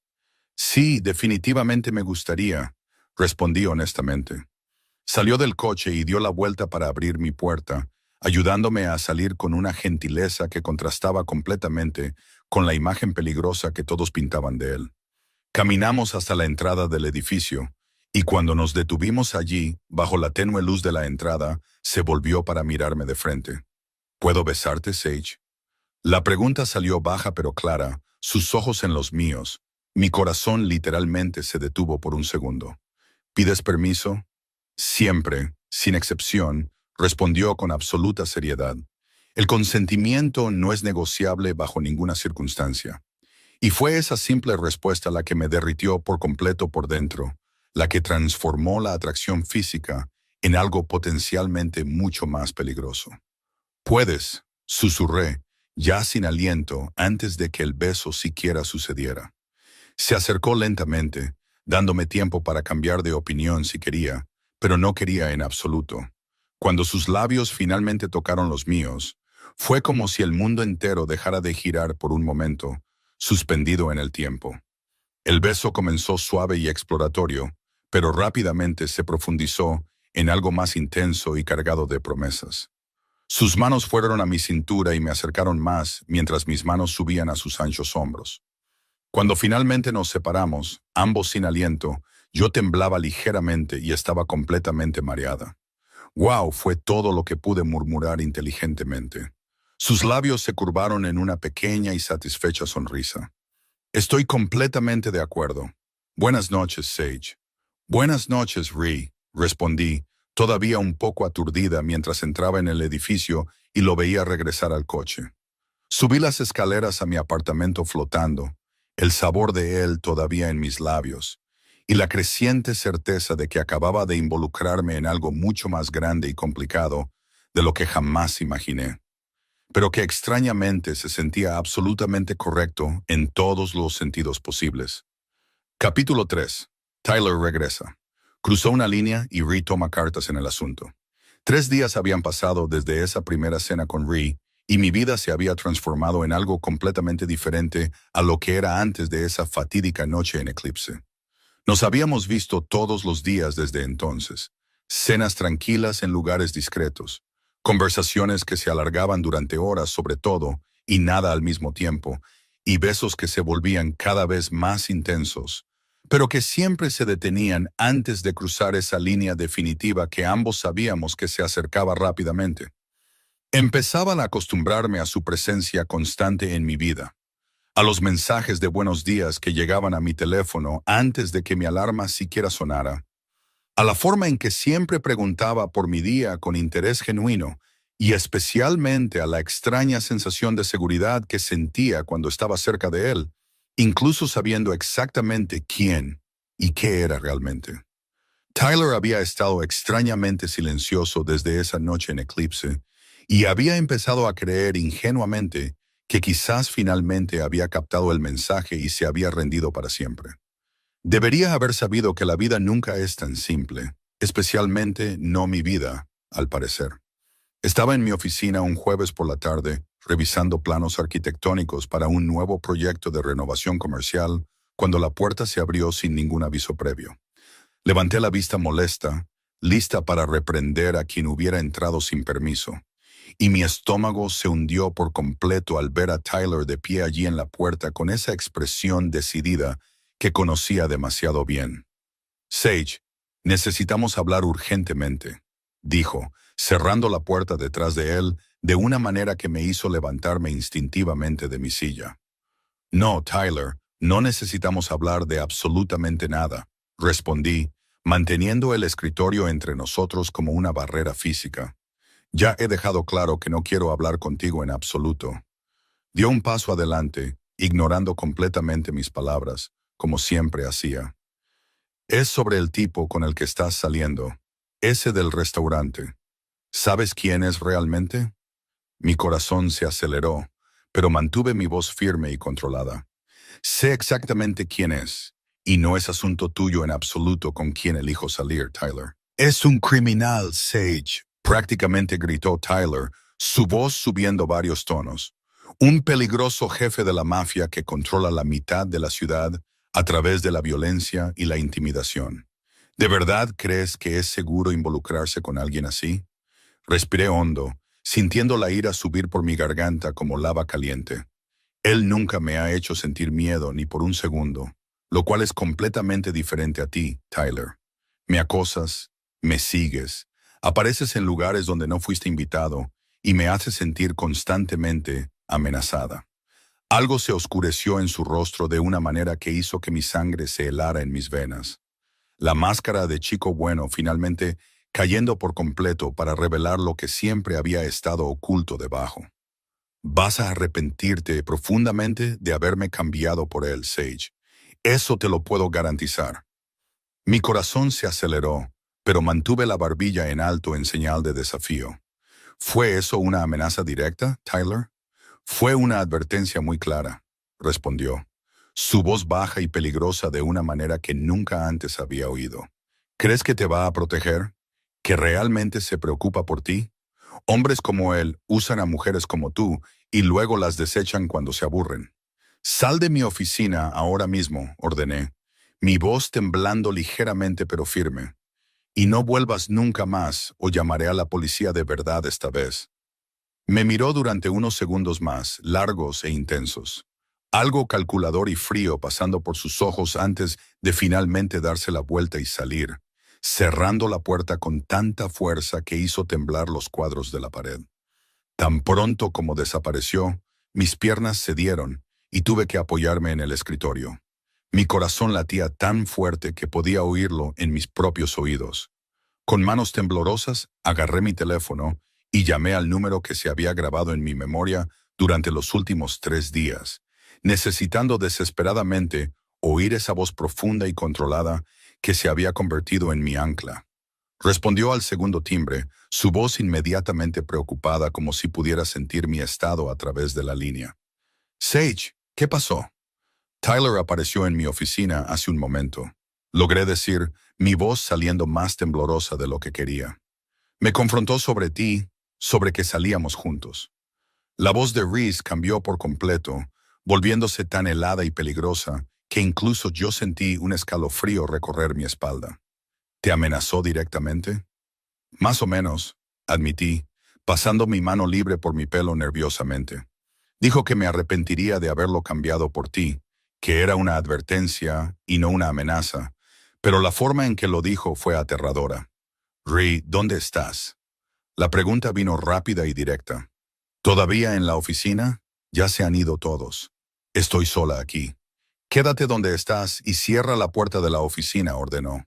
Sí, definitivamente me gustaría, respondí honestamente. Salió del coche y dio la vuelta para abrir mi puerta, ayudándome a salir con una gentileza que contrastaba completamente con la imagen peligrosa que todos pintaban de él. Caminamos hasta la entrada del edificio, y cuando nos detuvimos allí, bajo la tenue luz de la entrada, se volvió para mirarme de frente. ¿Puedo besarte, Sage? La pregunta salió baja pero clara, sus ojos en los míos. Mi corazón literalmente se detuvo por un segundo. ¿Pides permiso? Siempre, sin excepción, respondió con absoluta seriedad. El consentimiento no es negociable bajo ninguna circunstancia. Y fue esa simple respuesta la que me derritió por completo por dentro, la que transformó la atracción física en algo potencialmente mucho más peligroso. Puedes, susurré, ya sin aliento antes de que el beso siquiera sucediera. Se acercó lentamente, dándome tiempo para cambiar de opinión si quería, pero no quería en absoluto. Cuando sus labios finalmente tocaron los míos, fue como si el mundo entero dejara de girar por un momento, suspendido en el tiempo. El beso comenzó suave y exploratorio, pero rápidamente se profundizó en algo más intenso y cargado de promesas. Sus manos fueron a mi cintura y me acercaron más mientras mis manos subían a sus anchos hombros. Cuando finalmente nos separamos, ambos sin aliento, yo temblaba ligeramente y estaba completamente mareada. «Wow», fue todo lo que pude murmurar inteligentemente. Sus labios se curvaron en una pequeña y satisfecha sonrisa. «Estoy completamente de acuerdo. Buenas noches, Sage». «Buenas noches, Ree», respondí, todavía un poco aturdida mientras entraba en el edificio y lo veía regresar al coche. Subí las escaleras a mi apartamento flotando, el sabor de él todavía en mis labios, y la creciente certeza de que acababa de involucrarme en algo mucho más grande y complicado de lo que jamás imaginé, pero que extrañamente se sentía absolutamente correcto en todos los sentidos posibles. Capítulo 3. Tyler regresa. Cruzó una línea y Ree toma cartas en el asunto. 3 días habían pasado desde esa primera cena con Ree, y mi vida se había transformado en algo completamente diferente a lo que era antes de esa fatídica noche en Eclipse. Nos habíamos visto todos los días desde entonces, cenas tranquilas en lugares discretos, conversaciones que se alargaban durante horas sobre todo y nada al mismo tiempo, y besos que se volvían cada vez más intensos, pero que siempre se detenían antes de cruzar esa línea definitiva que ambos sabíamos que se acercaba rápidamente. Empezaba a acostumbrarme a su presencia constante en mi vida, a los mensajes de buenos días que llegaban a mi teléfono antes de que mi alarma siquiera sonara, a la forma en que siempre preguntaba por mi día con interés genuino y especialmente a la extraña sensación de seguridad que sentía cuando estaba cerca de él, incluso sabiendo exactamente quién y qué era realmente. Tyler había estado extrañamente silencioso desde esa noche en Eclipse y había empezado a creer ingenuamente que quizás finalmente había captado el mensaje y se había rendido para siempre. Debería haber sabido que la vida nunca es tan simple, especialmente no mi vida, al parecer. Estaba en mi oficina un jueves por la tarde, revisando planos arquitectónicos para un nuevo proyecto de renovación comercial, cuando la puerta se abrió sin ningún aviso previo. Levanté la vista molesta, lista para reprender a quien hubiera entrado sin permiso, y mi estómago se hundió por completo al ver a Tyler de pie allí en la puerta con esa expresión decidida que conocía demasiado bien. Sage, necesitamos hablar urgentemente, dijo, cerrando la puerta detrás de él de una manera que me hizo levantarme instintivamente de mi silla. No, Tyler, no necesitamos hablar de absolutamente nada, respondí, manteniendo el escritorio entre nosotros como una barrera física. Ya he dejado claro que no quiero hablar contigo en absoluto. Dio un paso adelante, ignorando completamente mis palabras, como siempre hacía. Es sobre el tipo con el que estás saliendo, ese del restaurante. ¿Sabes quién es realmente? Mi corazón se aceleró, pero mantuve mi voz firme y controlada. Sé exactamente quién es, y no es asunto tuyo en absoluto con quién elijo salir, Tyler. Es un criminal, Sage, prácticamente gritó Tyler, su voz subiendo varios tonos. Un peligroso jefe de la mafia que controla la mitad de la ciudad a través de la violencia y la intimidación. ¿De verdad crees que es seguro involucrarse con alguien así? Respiré hondo, sintiendo la ira subir por mi garganta como lava caliente. Él nunca me ha hecho sentir miedo ni por un segundo, lo cual es completamente diferente a ti, Tyler. Me acosas, me sigues, apareces en lugares donde no fuiste invitado y me haces sentir constantemente amenazada. Algo se oscureció en su rostro de una manera que hizo que mi sangre se helara en mis venas. La máscara de chico bueno finalmente cayendo por completo para revelar lo que siempre había estado oculto debajo. Vas a arrepentirte profundamente de haberme cambiado por él, Sage. Eso te lo puedo garantizar. Mi corazón se aceleró, pero mantuve la barbilla en alto en señal de desafío. ¿Fue eso una amenaza directa, Tyler? Fue una advertencia muy clara, respondió, su voz baja y peligrosa de una manera que nunca antes había oído. ¿Crees que te va a proteger? ¿Que realmente se preocupa por ti? Hombres como él usan a mujeres como tú y luego las desechan cuando se aburren. Sal de mi oficina ahora mismo, ordené, mi voz temblando ligeramente pero firme. Y no vuelvas nunca más o llamaré a la policía de verdad esta vez. Me miró durante unos segundos más, largos e intensos. Algo calculador y frío pasando por sus ojos antes de finalmente darse la vuelta y salir, cerrando la puerta con tanta fuerza que hizo temblar los cuadros de la pared. Tan pronto como desapareció, mis piernas cedieron y tuve que apoyarme en el escritorio. Mi corazón latía tan fuerte que podía oírlo en mis propios oídos. Con manos temblorosas, agarré mi teléfono y llamé al número que se había grabado en mi memoria durante los últimos 3 días, necesitando desesperadamente oír esa voz profunda y controlada que se había convertido en mi ancla. Respondió al segundo timbre, su voz inmediatamente preocupada como si pudiera sentir mi estado a través de la línea. Sage, ¿qué pasó? Tyler apareció en mi oficina hace un momento. Logré decir, mi voz saliendo más temblorosa de lo que quería. Me confrontó sobre ti, sobre que salíamos juntos. La voz de Reese cambió por completo, volviéndose tan helada y peligrosa que incluso yo sentí un escalofrío recorrer mi espalda. ¿Te amenazó directamente? Más o menos, admití, pasando mi mano libre por mi pelo nerviosamente. Dijo que me arrepentiría de haberlo cambiado por ti, que era una advertencia y no una amenaza, pero la forma en que lo dijo fue aterradora. Ree, ¿dónde estás? La pregunta vino rápida y directa. ¿Todavía en la oficina? Ya se han ido todos. Estoy sola aquí. Quédate donde estás y cierra la puerta de la oficina, ordenó.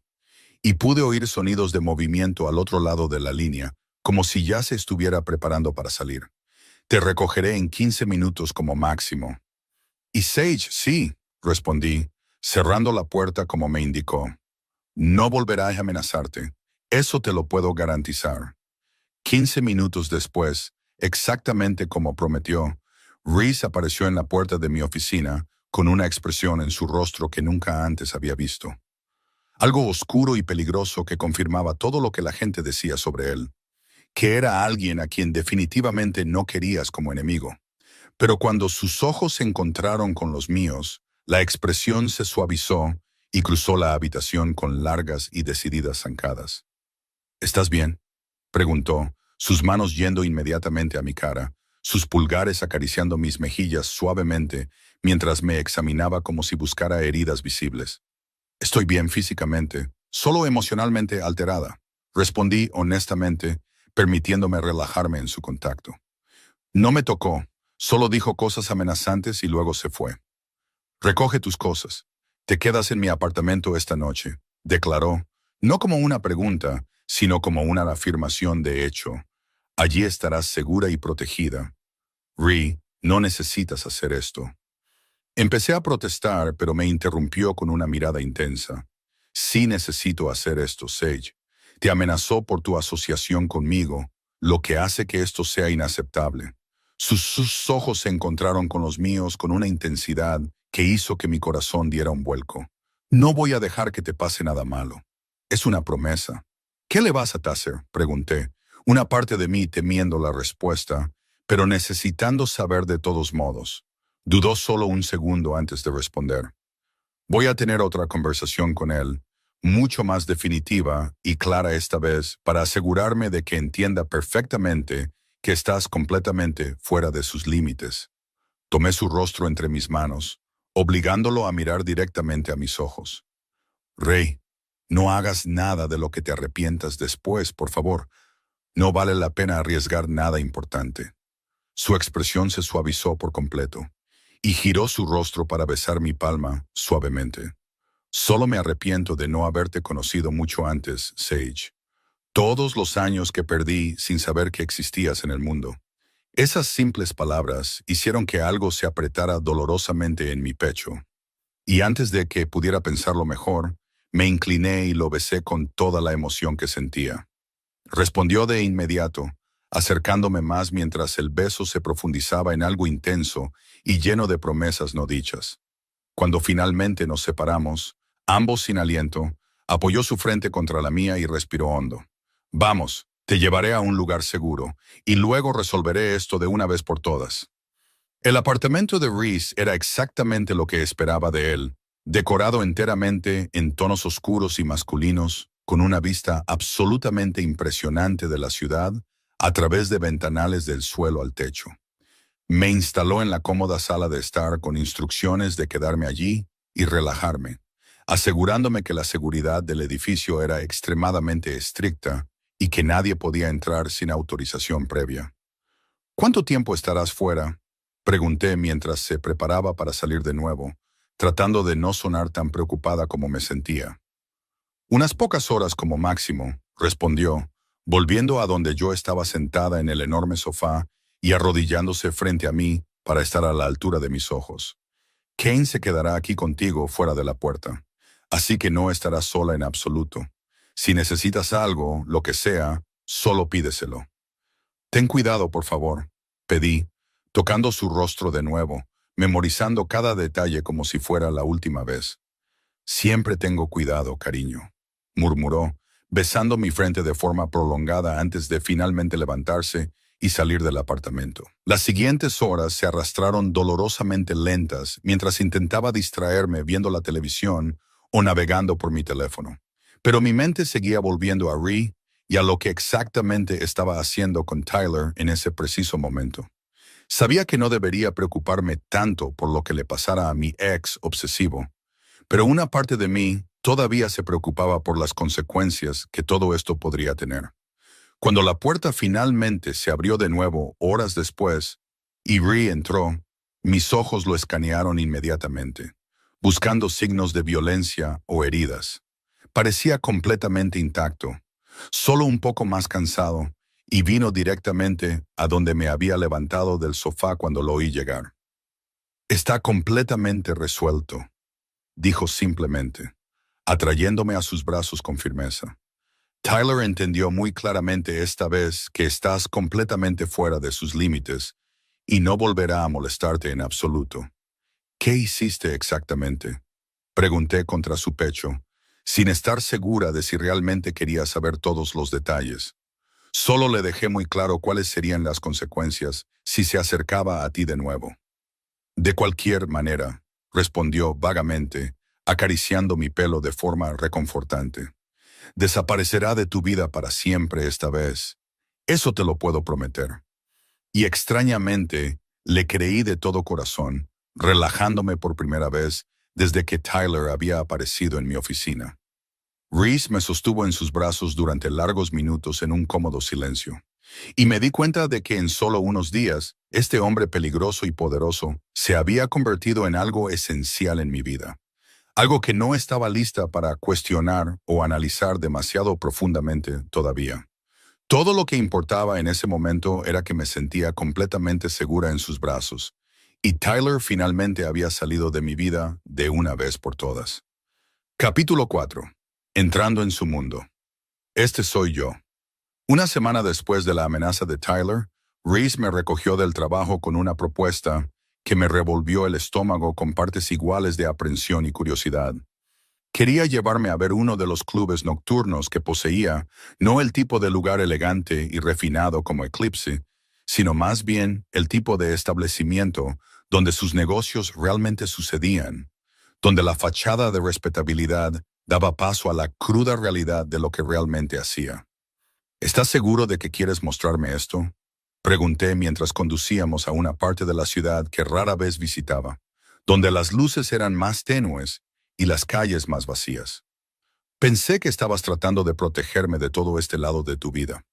Y pude oír sonidos de movimiento al otro lado de la línea, como si ya se estuviera preparando para salir. Te recogeré en 15 minutos como máximo. Y Sage, sí, respondí, cerrando la puerta como me indicó. No volverá a amenazarte. Eso te lo puedo garantizar. 15 minutos después, exactamente como prometió, Reese apareció en la puerta de mi oficina con una expresión en su rostro que nunca antes había visto. Algo oscuro y peligroso que confirmaba todo lo que la gente decía sobre él, que era alguien a quien definitivamente no querías como enemigo. Pero cuando sus ojos se encontraron con los míos, la expresión se suavizó y cruzó la habitación con largas y decididas zancadas. ¿Estás bien?, preguntó, sus manos yendo inmediatamente a mi cara, sus pulgares acariciando mis mejillas suavemente mientras me examinaba como si buscara heridas visibles. Estoy bien físicamente, solo emocionalmente alterada, respondí honestamente, permitiéndome relajarme en su contacto. No me tocó, solo dijo cosas amenazantes y luego se fue. Recoge tus cosas. Te quedas en mi apartamento esta noche, declaró, no como una pregunta, sino como una afirmación de hecho. Allí estarás segura y protegida. Ree, no necesitas hacer esto. Empecé a protestar, pero me interrumpió con una mirada intensa. Sí necesito hacer esto, Sage. Te amenazó por tu asociación conmigo, lo que hace que esto sea inaceptable. Sus ojos se encontraron con los míos con una intensidad que hizo que mi corazón diera un vuelco. No voy a dejar que te pase nada malo. Es una promesa. ¿Qué le vas a hacer?, pregunté, una parte de mí temiendo la respuesta, pero necesitando saber de todos modos. Dudó solo un segundo antes de responder. Voy a tener otra conversación con él, mucho más definitiva y clara esta vez, para asegurarme de que entienda perfectamente que estás completamente fuera de sus límites. Tomé su rostro entre mis manos, obligándolo a mirar directamente a mis ojos. Rey, no hagas nada de lo que te arrepientas después, por favor. No vale la pena arriesgar nada importante. Su expresión se suavizó por completo y giró su rostro para besar mi palma suavemente. Solo me arrepiento de no haberte conocido mucho antes, Sage. Todos los años que perdí sin saber que existías en el mundo. Esas simples palabras hicieron que algo se apretara dolorosamente en mi pecho. Y antes de que pudiera pensarlo mejor, me incliné y lo besé con toda la emoción que sentía. Respondió de inmediato, acercándome más mientras el beso se profundizaba en algo intenso y lleno de promesas no dichas. Cuando finalmente nos separamos, ambos sin aliento, apoyó su frente contra la mía y respiró hondo. Vamos, te llevaré a un lugar seguro, y luego resolveré esto de una vez por todas. El apartamento de Reese era exactamente lo que esperaba de él, decorado enteramente en tonos oscuros y masculinos, con una vista absolutamente impresionante de la ciudad a través de ventanales del suelo al techo. Me instaló en la cómoda sala de estar con instrucciones de quedarme allí y relajarme, asegurándome que la seguridad del edificio era extremadamente estricta y que nadie podía entrar sin autorización previa. ¿Cuánto tiempo estarás fuera?, pregunté mientras se preparaba para salir de nuevo, tratando de no sonar tan preocupada como me sentía. Unas pocas horas como máximo, respondió, volviendo a donde yo estaba sentada en el enorme sofá y arrodillándose frente a mí para estar a la altura de mis ojos. Kane se quedará aquí contigo fuera de la puerta, así que no estarás sola en absoluto. Si necesitas algo, lo que sea, solo pídeselo. Ten cuidado, por favor, pedí, tocando su rostro de nuevo, memorizando cada detalle como si fuera la última vez. Siempre tengo cuidado, cariño, murmuró, besando mi frente de forma prolongada antes de finalmente levantarse y salir del apartamento. Las siguientes horas se arrastraron dolorosamente lentas mientras intentaba distraerme viendo la televisión o navegando por mi teléfono. Pero mi mente seguía volviendo a Ree y a lo que exactamente estaba haciendo con Tyler en ese preciso momento. Sabía que no debería preocuparme tanto por lo que le pasara a mi ex obsesivo, pero una parte de mí todavía se preocupaba por las consecuencias que todo esto podría tener. Cuando la puerta finalmente se abrió de nuevo horas después y Ree entró, mis ojos lo escanearon inmediatamente, buscando signos de violencia o heridas. Parecía completamente intacto, solo un poco más cansado, y vino directamente a donde me había levantado del sofá cuando lo oí llegar. Está completamente resuelto, dijo simplemente, atrayéndome a sus brazos con firmeza. Tyler entendió muy claramente esta vez que estás completamente fuera de sus límites y no volverá a molestarte en absoluto. ¿Qué hiciste exactamente?, pregunté contra su pecho, sin estar segura de si realmente quería saber todos los detalles. Solo le dejé muy claro cuáles serían las consecuencias si se acercaba a ti de nuevo. De cualquier manera, respondió vagamente, acariciando mi pelo de forma reconfortante. Desaparecerá de tu vida para siempre esta vez. Eso te lo puedo prometer. Y extrañamente, le creí de todo corazón, relajándome por primera vez desde que Tyler había aparecido en mi oficina. Reese me sostuvo en sus brazos durante largos minutos en un cómodo silencio, y me di cuenta de que en solo unos días, este hombre peligroso y poderoso se había convertido en algo esencial en mi vida, algo que no estaba lista para cuestionar o analizar demasiado profundamente todavía. Todo lo que importaba en ese momento era que me sentía completamente segura en sus brazos, y Tyler finalmente había salido de mi vida de una vez por todas. Capítulo 4. Entrando en su mundo. Este soy yo. Una semana después de la amenaza de Tyler, Reese me recogió del trabajo con una propuesta que me revolvió el estómago con partes iguales de aprensión y curiosidad. Quería llevarme a ver uno de los clubes nocturnos que poseía, no el tipo de lugar elegante y refinado como Eclipse, sino más bien el tipo de establecimiento donde sus negocios realmente sucedían, donde la fachada de respetabilidad daba paso a la cruda realidad de lo que realmente hacía. ¿Estás seguro de que quieres mostrarme esto?, pregunté mientras conducíamos a una parte de la ciudad que rara vez visitaba, donde las luces eran más tenues y las calles más vacías. Pensé que estabas tratando de protegerme de todo este lado de tu vida.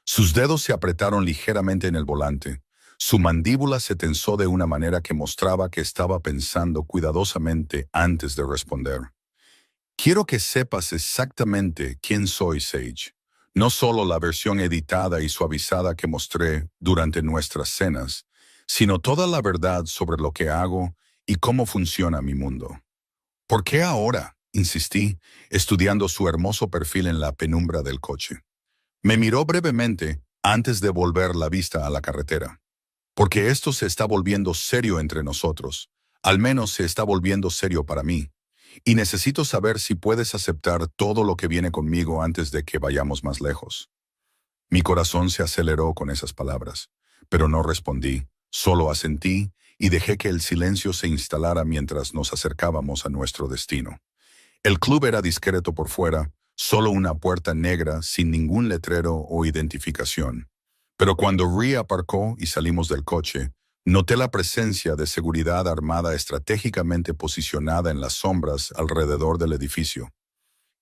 Sus dedos se apretaron ligeramente en el volante. Su mandíbula se tensó de una manera que mostraba que estaba pensando cuidadosamente antes de responder. Quiero que sepas exactamente quién soy, Sage. No solo la versión editada y suavizada que mostré durante nuestras cenas, sino toda la verdad sobre lo que hago y cómo funciona mi mundo. ¿Por qué ahora?, insistí, estudiando su hermoso perfil en la penumbra del coche. Me miró brevemente antes de volver la vista a la carretera. Porque esto se está volviendo serio entre nosotros. Al menos se está volviendo serio para mí. Y necesito saber si puedes aceptar todo lo que viene conmigo antes de que vayamos más lejos. Mi corazón se aceleró con esas palabras, pero no respondí, solo asentí y dejé que el silencio se instalara mientras nos acercábamos a nuestro destino. El club era discreto por fuera, solo una puerta negra sin ningún letrero o identificación. Pero cuando Rhea aparcó y salimos del coche, noté la presencia de seguridad armada estratégicamente posicionada en las sombras alrededor del edificio.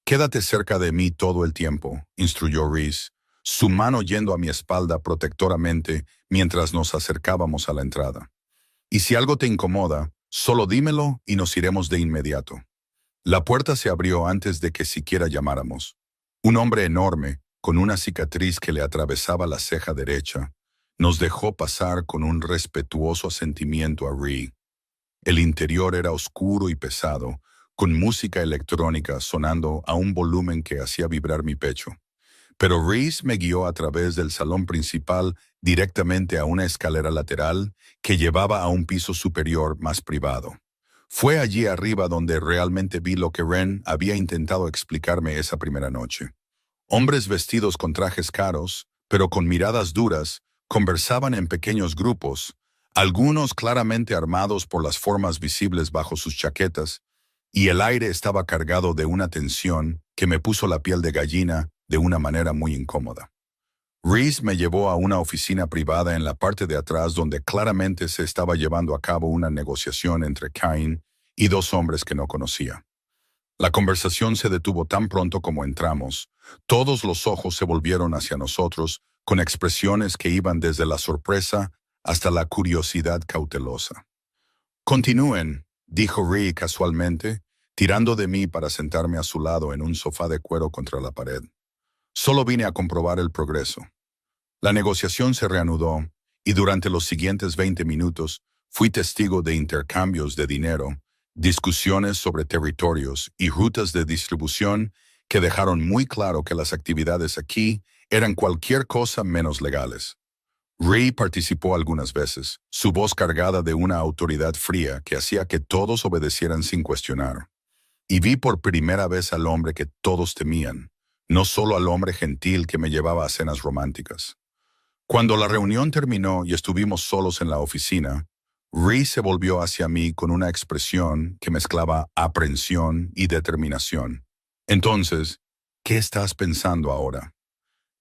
«Quédate cerca de mí todo el tiempo», instruyó Reese, su mano yendo a mi espalda protectoramente mientras nos acercábamos a la entrada. «Y si algo te incomoda, solo dímelo y nos iremos de inmediato». La puerta se abrió antes de que siquiera llamáramos. Un hombre enorme, con una cicatriz que le atravesaba la ceja derecha, nos dejó pasar con un respetuoso asentimiento a Rhea. El interior era oscuro y pesado, con música electrónica sonando a un volumen que hacía vibrar mi pecho. Pero Reese me guió a través del salón principal directamente a una escalera lateral que llevaba a un piso superior más privado. Fue allí arriba donde realmente vi lo que Ren había intentado explicarme esa primera noche. Hombres vestidos con trajes caros, pero con miradas duras, conversaban en pequeños grupos, algunos claramente armados por las formas visibles bajo sus chaquetas, y el aire estaba cargado de una tensión que me puso la piel de gallina de una manera muy incómoda. Reese me llevó a una oficina privada en la parte de atrás donde claramente se estaba llevando a cabo una negociación entre Cain y dos hombres que no conocía. La conversación se detuvo tan pronto como entramos. Todos los ojos se volvieron hacia nosotros con expresiones que iban desde la sorpresa hasta la curiosidad cautelosa. «Continúen», dijo Rhea casualmente, tirando de mí para sentarme a su lado en un sofá de cuero contra la pared. Solo vine a comprobar el progreso. La negociación se reanudó, y durante los siguientes 20 minutos fui testigo de intercambios de dinero, discusiones sobre territorios y rutas de distribución que dejaron muy claro que las actividades aquí eran cualquier cosa menos legales. Rhea participó algunas veces, su voz cargada de una autoridad fría que hacía que todos obedecieran sin cuestionar. Y vi por primera vez al hombre que todos temían, no solo al hombre gentil que me llevaba a cenas románticas. Cuando la reunión terminó y estuvimos solos en la oficina, Rhee se volvió hacia mí con una expresión que mezclaba aprensión y determinación. Entonces, ¿qué estás pensando ahora?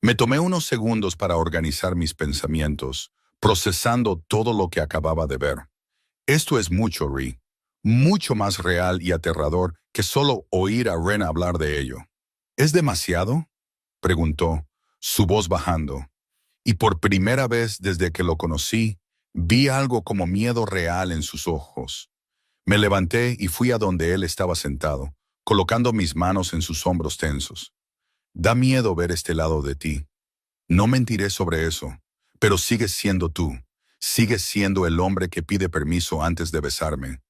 Me tomé unos segundos para organizar mis pensamientos, procesando todo lo que acababa de ver. Esto es mucho, Rhee. Mucho más real y aterrador que solo oír a Ren hablar de ello. ¿Es demasiado?, preguntó, su voz bajando. Y por primera vez desde que lo conocí, vi algo como miedo real en sus ojos. Me levanté y fui a donde él estaba sentado, colocando mis manos en sus hombros tensos. Da miedo ver este lado de ti. No mentiré sobre eso, pero sigues siendo tú. Sigues siendo el hombre que pide permiso antes de besarme,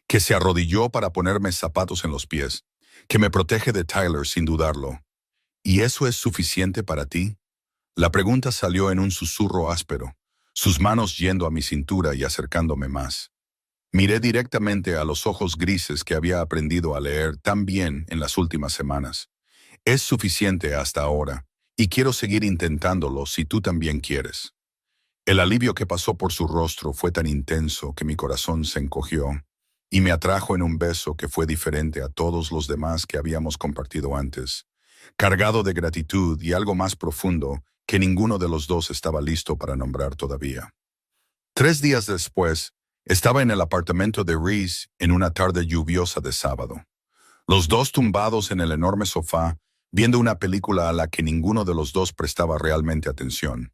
que se arrodilló para ponerme zapatos en los pies, que me protege de Tyler sin dudarlo. ¿Y eso es suficiente para ti? La pregunta salió en un susurro áspero, sus manos yendo a mi cintura y acercándome más. Miré directamente a los ojos grises que había aprendido a leer tan bien en las últimas semanas. Es suficiente hasta ahora, y quiero seguir intentándolo si tú también quieres. El alivio que pasó por su rostro fue tan intenso que mi corazón se encogió, y me atrajo en un beso que fue diferente a todos los demás que habíamos compartido antes, cargado de gratitud y algo más profundo que ninguno de los dos estaba listo para nombrar todavía. 3 días después, estaba en el apartamento de Rhys en una tarde lluviosa de sábado. Los dos tumbados en el enorme sofá, viendo una película a la que ninguno de los dos prestaba realmente atención.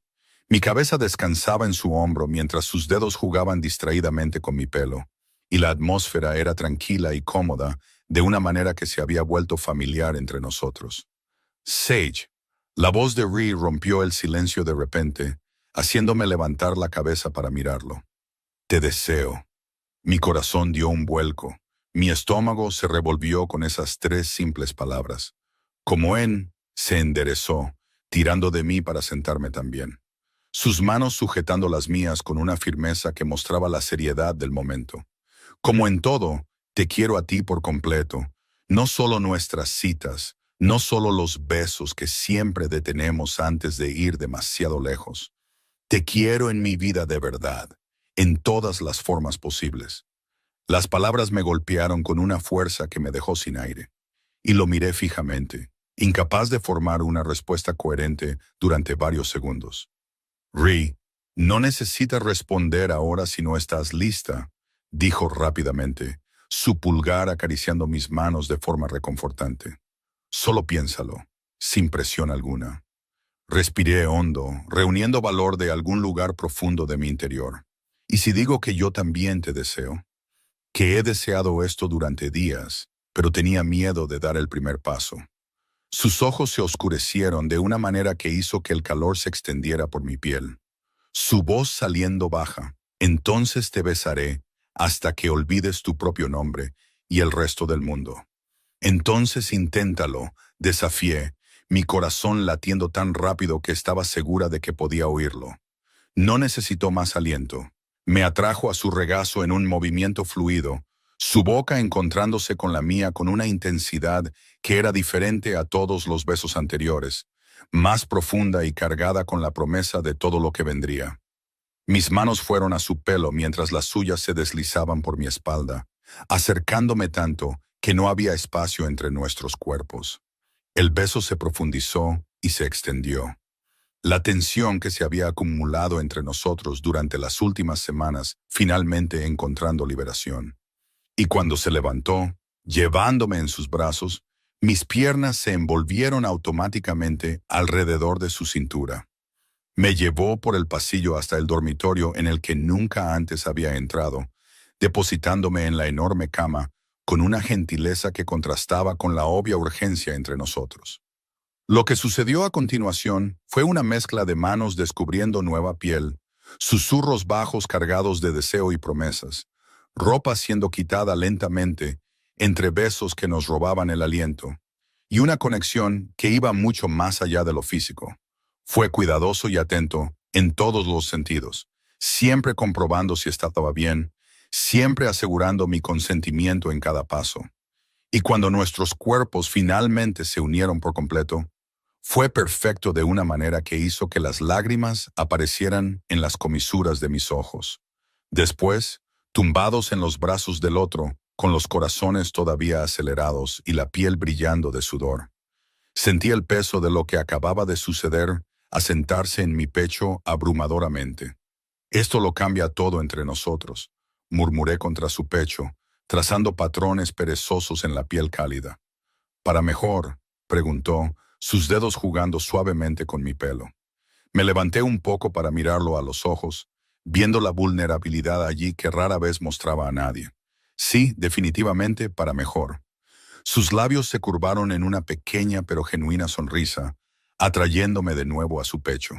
Mi cabeza descansaba en su hombro mientras sus dedos jugaban distraídamente con mi pelo, y la atmósfera era tranquila y cómoda de una manera que se había vuelto familiar entre nosotros. Sage. La voz de Rhee rompió el silencio de repente, haciéndome levantar la cabeza para mirarlo. Te deseo. Mi corazón dio un vuelco. Mi estómago se revolvió con esas 3 simples palabras. Como él, se enderezó, tirando de mí para sentarme también. Sus manos sujetando las mías con una firmeza que mostraba la seriedad del momento. Como en todo, te quiero a ti por completo. No solo nuestras citas, no solo los besos que siempre detenemos antes de ir demasiado lejos. Te quiero en mi vida de verdad, en todas las formas posibles. Las palabras me golpearon con una fuerza que me dejó sin aire, y lo miré fijamente, incapaz de formar una respuesta coherente durante varios segundos. Rhee, no necesitas responder ahora si no estás lista, dijo rápidamente, su pulgar acariciando mis manos de forma reconfortante. Solo piénsalo, sin presión alguna. Respiré hondo, reuniendo valor de algún lugar profundo de mi interior. ¿Y si digo que yo también te deseo? Que he deseado esto durante días, pero tenía miedo de dar el primer paso. Sus ojos se oscurecieron de una manera que hizo que el calor se extendiera por mi piel. Su voz saliendo baja. Entonces te besaré hasta que olvides tu propio nombre y el resto del mundo. Entonces inténtalo, desafié, mi corazón latiendo tan rápido que estaba segura de que podía oírlo. No necesitó más aliento. Me atrajo a su regazo en un movimiento fluido, su boca encontrándose con la mía con una intensidad que era diferente a todos los besos anteriores, más profunda y cargada con la promesa de todo lo que vendría. Mis manos fueron a su pelo mientras las suyas se deslizaban por mi espalda, acercándome tanto que no había espacio entre nuestros cuerpos. El beso se profundizó y se extendió. La tensión que se había acumulado entre nosotros durante las últimas semanas finalmente encontrando liberación. Y cuando se levantó, llevándome en sus brazos, mis piernas se envolvieron automáticamente alrededor de su cintura. Me llevó por el pasillo hasta el dormitorio en el que nunca antes había entrado, depositándome en la enorme cama con una gentileza que contrastaba con la obvia urgencia entre nosotros. Lo que sucedió a continuación fue una mezcla de manos descubriendo nueva piel, susurros bajos cargados de deseo y promesas, ropa siendo quitada lentamente, entre besos que nos robaban el aliento, y una conexión que iba mucho más allá de lo físico. Fue cuidadoso y atento en todos los sentidos, siempre comprobando si estaba bien, siempre asegurando mi consentimiento en cada paso. Y cuando nuestros cuerpos finalmente se unieron por completo, Fue perfecto de una manera que hizo que las lágrimas aparecieran en las comisuras de mis ojos. Después, tumbados en los brazos del otro, con los corazones todavía acelerados y la piel brillando de sudor, sentí el peso de lo que acababa de suceder asentarse en mi pecho abrumadoramente. Esto lo cambia todo entre nosotros, murmuré contra su pecho, trazando patrones perezosos en la piel cálida. ¿Para mejor?, preguntó, sus dedos jugando suavemente con mi pelo. Me levanté un poco para mirarlo a los ojos, viendo la vulnerabilidad allí que rara vez mostraba a nadie. Sí, definitivamente para mejor. Sus labios se curvaron en una pequeña pero genuina sonrisa, atrayéndome de nuevo a su pecho.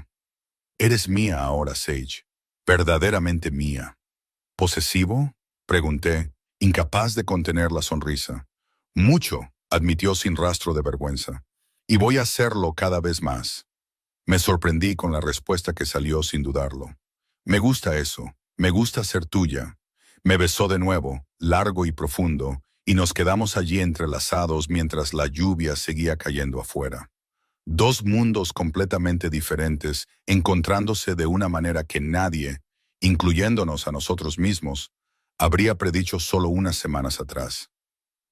Eres mía ahora, Sage. Verdaderamente mía. ¿Posesivo?, pregunté, incapaz de contener la sonrisa. Mucho, admitió sin rastro de vergüenza. Y voy a hacerlo cada vez más. Me sorprendí con la respuesta que salió sin dudarlo. Me gusta eso, me gusta ser tuya. Me besó de nuevo, largo y profundo, y nos quedamos allí entrelazados mientras la lluvia seguía cayendo afuera. Dos mundos completamente diferentes, encontrándose de una manera que nadie, incluyéndonos a nosotros mismos, habría predicho solo unas semanas atrás.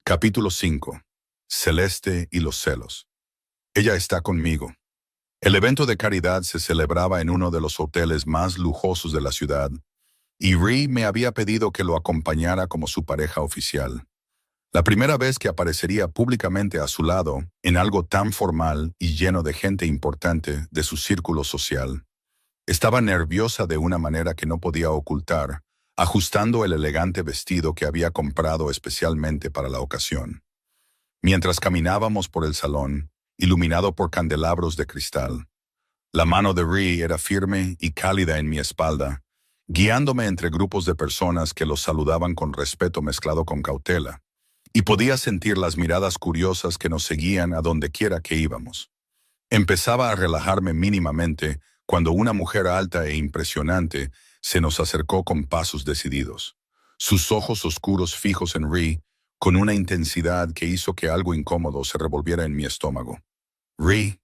Capítulo 5. Celeste y los celos. Ella está conmigo. El evento de caridad se celebraba en uno de los hoteles más lujosos de la ciudad, y Ree me había pedido que lo acompañara como su pareja oficial. La primera vez que aparecería públicamente a su lado, en algo tan formal y lleno de gente importante de su círculo social. Estaba nerviosa de una manera que no podía ocultar, ajustando el elegante vestido que había comprado especialmente para la ocasión. Mientras caminábamos por el salón, iluminado por candelabros de cristal, la mano de Ree era firme y cálida en mi espalda, guiándome entre grupos de personas que los saludaban con respeto mezclado con cautela, y podía sentir las miradas curiosas que nos seguían a donde quiera que íbamos. Empezaba a relajarme mínimamente cuando una mujer alta e impresionante se nos acercó con pasos decididos, sus ojos oscuros fijos en Ree, con una intensidad que hizo que algo incómodo se revolviera en mi estómago. Ree,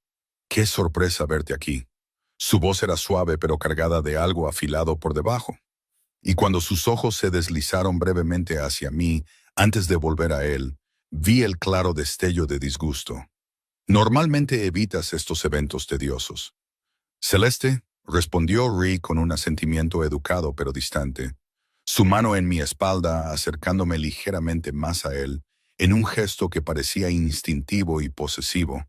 qué sorpresa verte aquí. Su voz era suave pero cargada de algo afilado por debajo. Y cuando sus ojos se deslizaron brevemente hacia mí, antes de volver a él, vi el claro destello de disgusto. Normalmente evitas estos eventos tediosos. Celeste, respondió Ree con un asentimiento educado pero distante, su mano en mi espalda acercándome ligeramente más a él, en un gesto que parecía instintivo y posesivo.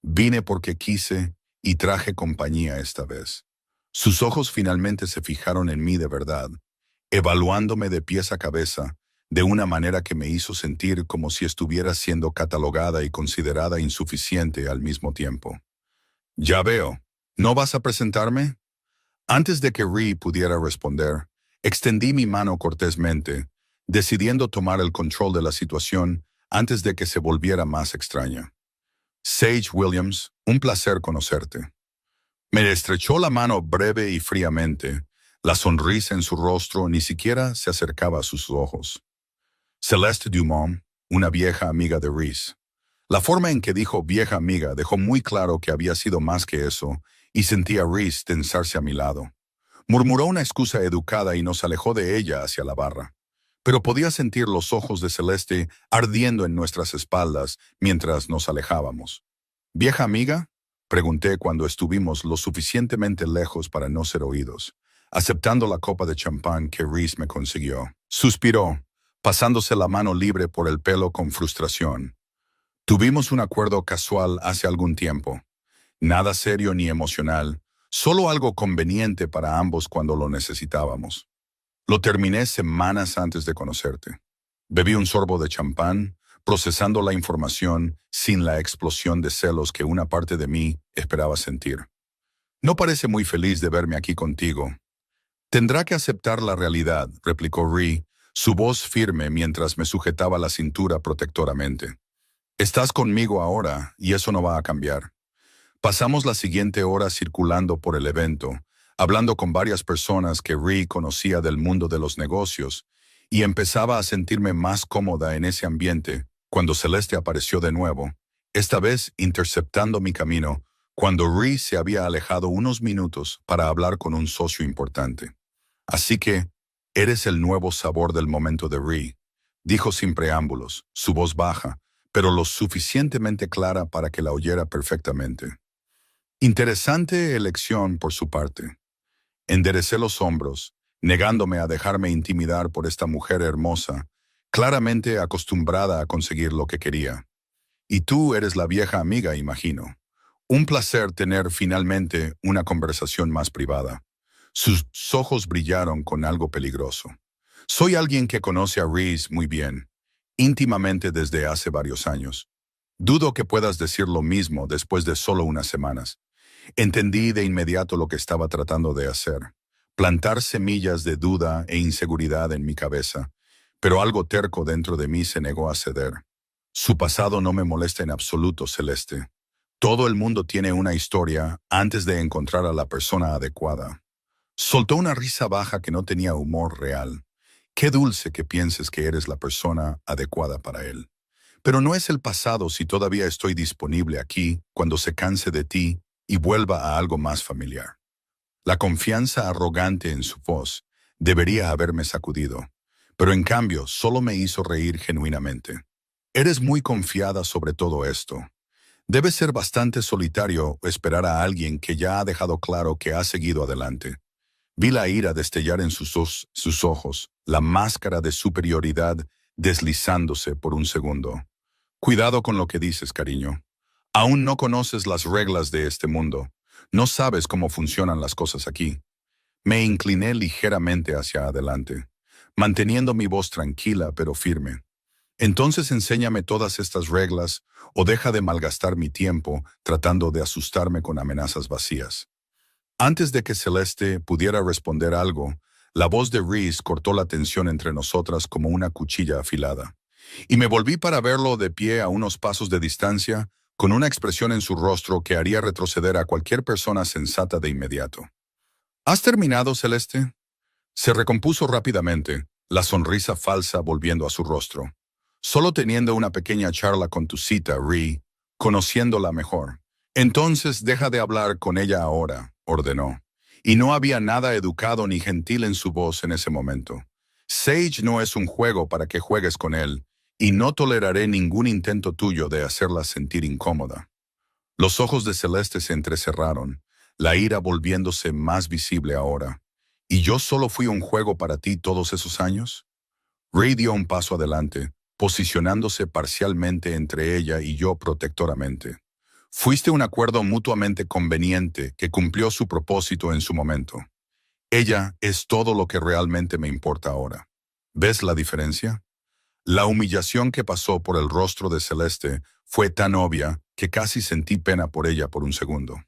Vine porque quise y traje compañía esta vez. Sus ojos finalmente se fijaron en mí de verdad, evaluándome de pies a cabeza, de una manera que me hizo sentir como si estuviera siendo catalogada y considerada insuficiente al mismo tiempo. Ya veo, ¿no vas a presentarme? Antes de que Ree pudiera responder, extendí mi mano cortésmente, decidiendo tomar el control de la situación antes de que se volviera más extraña. Sage Williams, un placer conocerte. Me estrechó la mano breve y fríamente. La sonrisa en su rostro ni siquiera se acercaba a sus ojos. Celeste Dumont, una vieja amiga de Reese. La forma en que dijo vieja amiga dejó muy claro que había sido más que eso, y sentí a Reese tensarse a mi lado. Murmuró una excusa educada y nos alejó de ella hacia la barra. Pero podía sentir los ojos de Celeste ardiendo en nuestras espaldas mientras nos alejábamos. ¿Vieja amiga?, pregunté cuando estuvimos lo suficientemente lejos para no ser oídos, aceptando la copa de champán que Reese me consiguió. Suspiró, pasándose la mano libre por el pelo con frustración. Tuvimos un acuerdo casual hace algún tiempo. Nada serio ni emocional, solo algo conveniente para ambos cuando lo necesitábamos. Lo terminé semanas antes de conocerte. Bebí un sorbo de champán, procesando la información sin la explosión de celos que una parte de mí esperaba sentir. No parece muy feliz de verme aquí contigo. Tendrá que aceptar la realidad, replicó Ree, su voz firme mientras me sujetaba la cintura protectoramente. Estás conmigo ahora y eso no va a cambiar. Pasamos la siguiente hora circulando por el evento, hablando con varias personas que Ree conocía del mundo de los negocios, y empezaba a sentirme más cómoda en ese ambiente cuando Celeste apareció de nuevo, esta vez interceptando mi camino, cuando Rhys se había alejado unos minutos para hablar con un socio importante. Así que, eres el nuevo sabor del momento de Rhys, dijo sin preámbulos, su voz baja, pero lo suficientemente clara para que la oyera perfectamente. Interesante elección por su parte. Enderecé los hombros, negándome a dejarme intimidar por esta mujer hermosa, claramente acostumbrada a conseguir lo que quería. Y tú eres la vieja amiga, imagino. Un placer tener finalmente una conversación más privada. Sus ojos brillaron con algo peligroso. Soy alguien que conoce a Rhys muy bien, íntimamente desde hace varios años. Dudo que puedas decir lo mismo después de solo unas semanas. Entendí de inmediato lo que estaba tratando de hacer, plantar semillas de duda e inseguridad en mi cabeza, pero algo terco dentro de mí se negó a ceder. Su pasado no me molesta en absoluto, Celeste. Todo el mundo tiene una historia antes de encontrar a la persona adecuada. Soltó una risa baja que no tenía humor real. Qué dulce que pienses que eres la persona adecuada para él. Pero no es el pasado si todavía estoy disponible aquí cuando se canse de ti y vuelva a algo más familiar. La confianza arrogante en su voz debería haberme sacudido, pero en cambio solo me hizo reír genuinamente. Eres muy confiada sobre todo esto. Debe ser bastante solitario esperar a alguien que ya ha dejado claro que ha seguido adelante. Vi la ira destellar en sus ojos, la máscara de superioridad deslizándose por un segundo. Cuidado con lo que dices, cariño. Aún no conoces las reglas de este mundo. No sabes cómo funcionan las cosas aquí. Me incliné ligeramente hacia adelante, manteniendo mi voz tranquila pero firme. Entonces enséñame todas estas reglas o deja de malgastar mi tiempo tratando de asustarme con amenazas vacías. Antes de que Celeste pudiera responder algo, la voz de Rhys cortó la tensión entre nosotras como una cuchilla afilada. Y me volví para verlo de pie a unos pasos de distancia, con una expresión en su rostro que haría retroceder a cualquier persona sensata de inmediato. ¿Has terminado, Celeste? Se recompuso rápidamente, la sonrisa falsa volviendo a su rostro. Solo teniendo una pequeña charla con tu cita, Rhys, conociéndola mejor. Entonces deja de hablar con ella ahora, ordenó. Y no había nada educado ni gentil en su voz en ese momento. Sage no es un juego para que juegues con él, y no toleraré ningún intento tuyo de hacerla sentir incómoda. Los ojos de Celeste se entrecerraron, la ira volviéndose más visible ahora. ¿Y yo solo fui un juego para ti todos esos años? Rhys dio un paso adelante, posicionándose parcialmente entre ella y yo protectoramente. Fuiste un acuerdo mutuamente conveniente que cumplió su propósito en su momento. Ella es todo lo que realmente me importa ahora. ¿Ves la diferencia? La humillación que pasó por el rostro de Celeste fue tan obvia que casi sentí pena por ella por un segundo.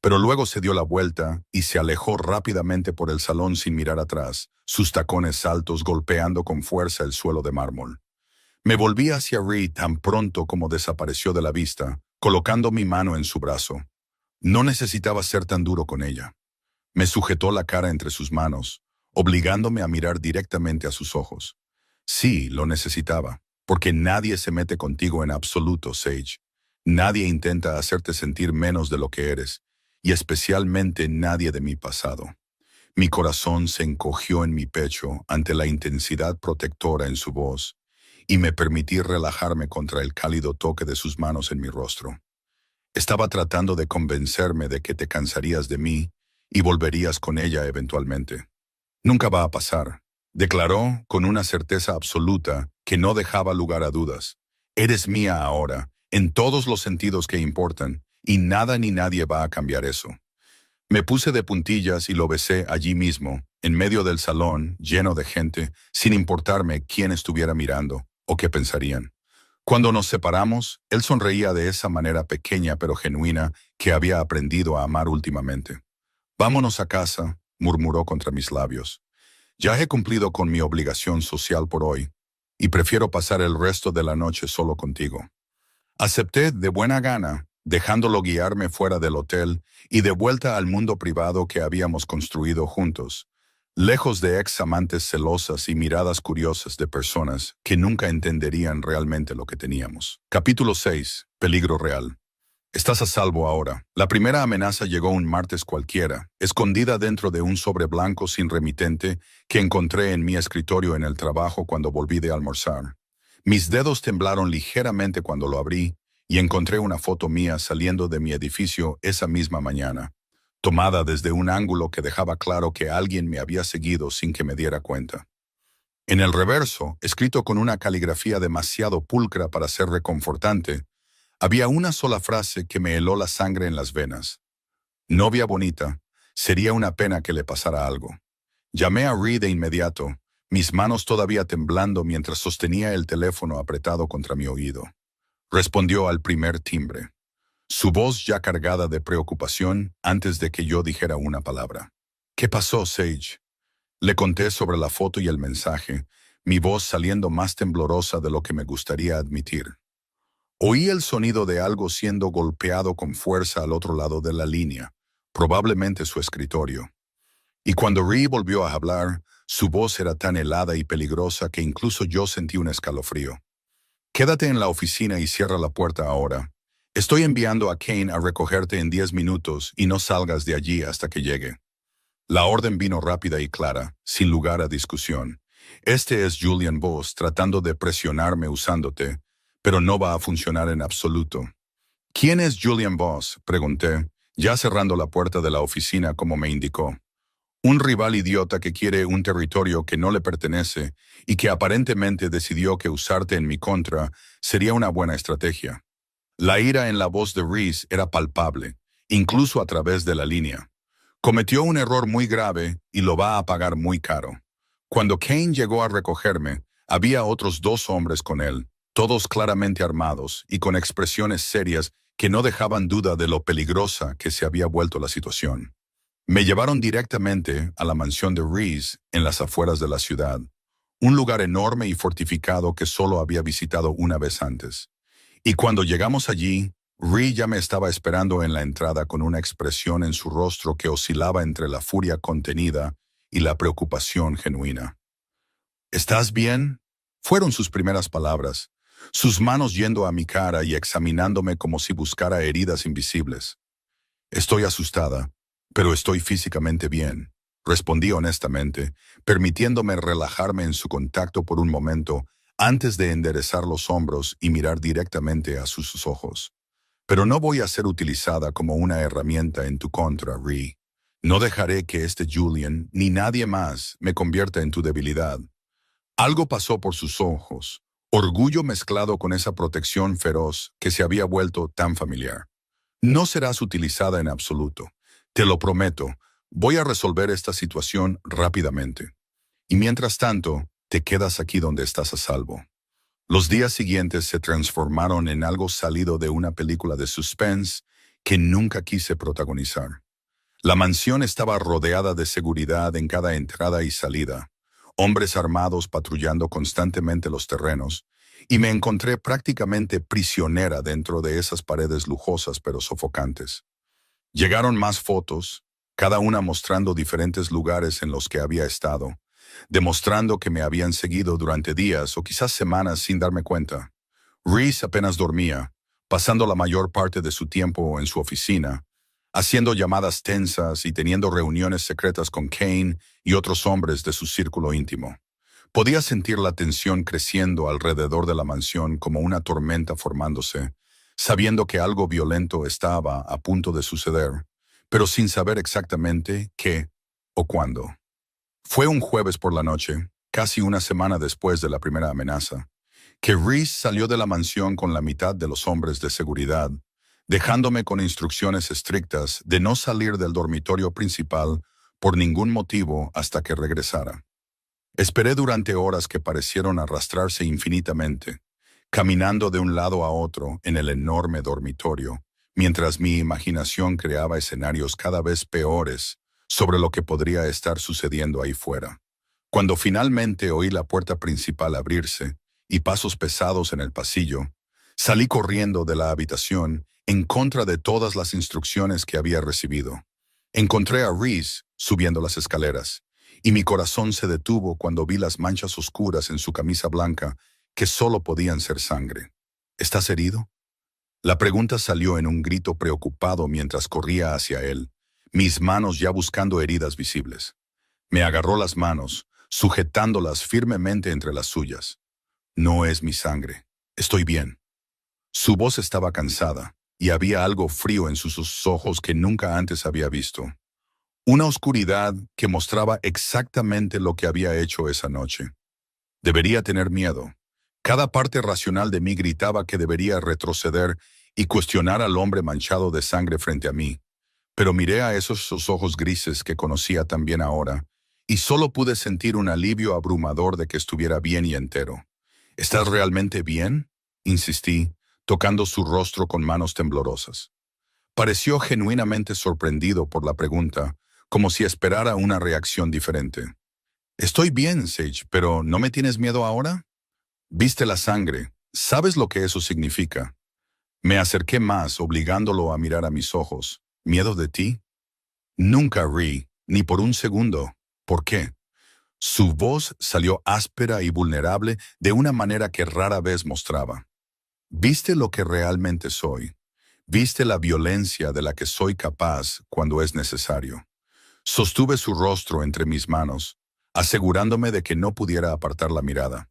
Pero luego se dio la vuelta y se alejó rápidamente por el salón sin mirar atrás, sus tacones altos golpeando con fuerza el suelo de mármol. Me volví hacia Rhys tan pronto como desapareció de la vista, colocando mi mano en su brazo. No necesitaba ser tan duro con ella. Me sujetó la cara entre sus manos, obligándome a mirar directamente a sus ojos. Sí, lo necesitaba, porque nadie se mete contigo en absoluto, Sage. Nadie intenta hacerte sentir menos de lo que eres, y especialmente nadie de mi pasado. Mi corazón se encogió en mi pecho ante la intensidad protectora en su voz, y me permití relajarme contra el cálido toque de sus manos en mi rostro. Estaba tratando de convencerme de que te cansarías de mí y volverías con ella eventualmente. Nunca va a pasar, declaró con una certeza absoluta que no dejaba lugar a dudas. Eres mía ahora, en todos los sentidos que importan, y nada ni nadie va a cambiar eso. Me puse de puntillas y lo besé allí mismo, en medio del salón, lleno de gente, sin importarme quién estuviera mirando o qué pensarían. Cuando nos separamos, él sonreía de esa manera pequeña pero genuina que había aprendido a amar últimamente. «Vámonos a casa», murmuró contra mis labios. «Ya he cumplido con mi obligación social por hoy, y prefiero pasar el resto de la noche solo contigo». Acepté de buena gana, dejándolo guiarme fuera del hotel y de vuelta al mundo privado que habíamos construido juntos, lejos de ex amantes celosas y miradas curiosas de personas que nunca entenderían realmente lo que teníamos. Capítulo 6. Peligro real. Estás a salvo ahora. La primera amenaza llegó un martes cualquiera, escondida dentro de un sobre blanco sin remitente que encontré en mi escritorio en el trabajo cuando volví de almorzar. Mis dedos temblaron ligeramente cuando lo abrí y encontré una foto mía saliendo de mi edificio esa misma mañana, tomada desde un ángulo que dejaba claro que alguien me había seguido sin que me diera cuenta. En el reverso, escrito con una caligrafía demasiado pulcra para ser reconfortante, había una sola frase que me heló la sangre en las venas. Novia bonita, sería una pena que le pasara algo. Llamé a Ree de inmediato, mis manos todavía temblando mientras sostenía el teléfono apretado contra mi oído. Respondió al primer timbre, su voz ya cargada de preocupación antes de que yo dijera una palabra. ¿Qué pasó, Sage? Le conté sobre la foto y el mensaje, mi voz saliendo más temblorosa de lo que me gustaría admitir. Oí el sonido de algo siendo golpeado con fuerza al otro lado de la línea, probablemente su escritorio. Y cuando Ree volvió a hablar, su voz era tan helada y peligrosa que incluso yo sentí un escalofrío. Quédate en la oficina y cierra la puerta ahora. Estoy enviando a Kane a recogerte en 10 minutos y no salgas de allí hasta que llegue. La orden vino rápida y clara, sin lugar a discusión. Este es Julian Voss tratando de presionarme usándote, pero no va a funcionar en absoluto. ¿Quién es Julian Voss?, pregunté, ya cerrando la puerta de la oficina como me indicó. Un rival idiota que quiere un territorio que no le pertenece y que aparentemente decidió que usarte en mi contra sería una buena estrategia. La ira en la voz de Reese era palpable, incluso a través de la línea. Cometió un error muy grave y lo va a pagar muy caro. Cuando Kane llegó a recogerme, había otros 2 hombres con él, todos claramente armados y con expresiones serias que no dejaban duda de lo peligrosa que se había vuelto la situación. Me llevaron directamente a la mansión de Reese en las afueras de la ciudad, un lugar enorme y fortificado que solo había visitado una vez antes. Y cuando llegamos allí, Ree ya me estaba esperando en la entrada con una expresión en su rostro que oscilaba entre la furia contenida y la preocupación genuina. ¿Estás bien?, fueron sus primeras palabras, sus manos yendo a mi cara y examinándome como si buscara heridas invisibles. Estoy asustada, pero estoy físicamente bien, respondí honestamente, permitiéndome relajarme en su contacto por un momento antes de enderezar los hombros y mirar directamente a sus ojos. Pero no voy a ser utilizada como una herramienta en tu contra, Ree. No dejaré que este Julian, ni nadie más, me convierta en tu debilidad. Algo pasó por sus ojos, orgullo mezclado con esa protección feroz que se había vuelto tan familiar. No serás utilizada en absoluto. Te lo prometo, voy a resolver esta situación rápidamente. Y mientras tanto, te quedas aquí donde estás a salvo. Los días siguientes se transformaron en algo salido de una película de suspense que nunca quise protagonizar. La mansión estaba rodeada de seguridad en cada entrada y salida, hombres armados patrullando constantemente los terrenos, y me encontré prácticamente prisionera dentro de esas paredes lujosas pero sofocantes. Llegaron más fotos, cada una mostrando diferentes lugares en los que había estado, demostrando que me habían seguido durante días o quizás semanas sin darme cuenta. Reese apenas dormía, pasando la mayor parte de su tiempo en su oficina, haciendo llamadas tensas y teniendo reuniones secretas con Kane y otros hombres de su círculo íntimo. Podía sentir la tensión creciendo alrededor de la mansión como una tormenta formándose, sabiendo que algo violento estaba a punto de suceder, pero sin saber exactamente qué o cuándo. Fue un jueves por la noche, casi una semana después de la primera amenaza, que Reese salió de la mansión con la mitad de los hombres de seguridad, dejándome con instrucciones estrictas de no salir del dormitorio principal por ningún motivo hasta que regresara. Esperé durante horas que parecieron arrastrarse infinitamente, caminando de un lado a otro en el enorme dormitorio, mientras mi imaginación creaba escenarios cada vez peores sobre lo que podría estar sucediendo ahí fuera. Cuando finalmente oí la puerta principal abrirse y pasos pesados en el pasillo, salí corriendo de la habitación en contra de todas las instrucciones que había recibido. Encontré a Reese subiendo las escaleras, y mi corazón se detuvo cuando vi las manchas oscuras en su camisa blanca que solo podían ser sangre. ¿Estás herido?, La pregunta salió en un grito preocupado mientras corría hacia él, mis manos ya buscando heridas visibles. Me agarró las manos, sujetándolas firmemente entre las suyas. No es mi sangre. Estoy bien. Su voz estaba cansada, y había algo frío en sus ojos que nunca antes había visto. Una oscuridad que mostraba exactamente lo que había hecho esa noche. Debería tener miedo. Cada parte racional de mí gritaba que debería retroceder y cuestionar al hombre manchado de sangre frente a mí. Pero miré a esos ojos grises que conocía tan bien ahora, y solo pude sentir un alivio abrumador de que estuviera bien y entero. ¿Estás realmente bien?, insistí, tocando su rostro con manos temblorosas. Pareció genuinamente sorprendido por la pregunta, como si esperara una reacción diferente. Estoy bien, Sage, pero ¿no me tienes miedo ahora? Viste la sangre. ¿Sabes lo que eso significa? Me acerqué más, obligándolo a mirar a mis ojos. ¿Miedo de ti? Nunca, Ree, ni por un segundo. ¿Por qué? Su voz salió áspera y vulnerable de una manera que rara vez mostraba. ¿Viste lo que realmente soy? ¿Viste la violencia de la que soy capaz cuando es necesario? Sostuve su rostro entre mis manos, asegurándome de que no pudiera apartar la mirada.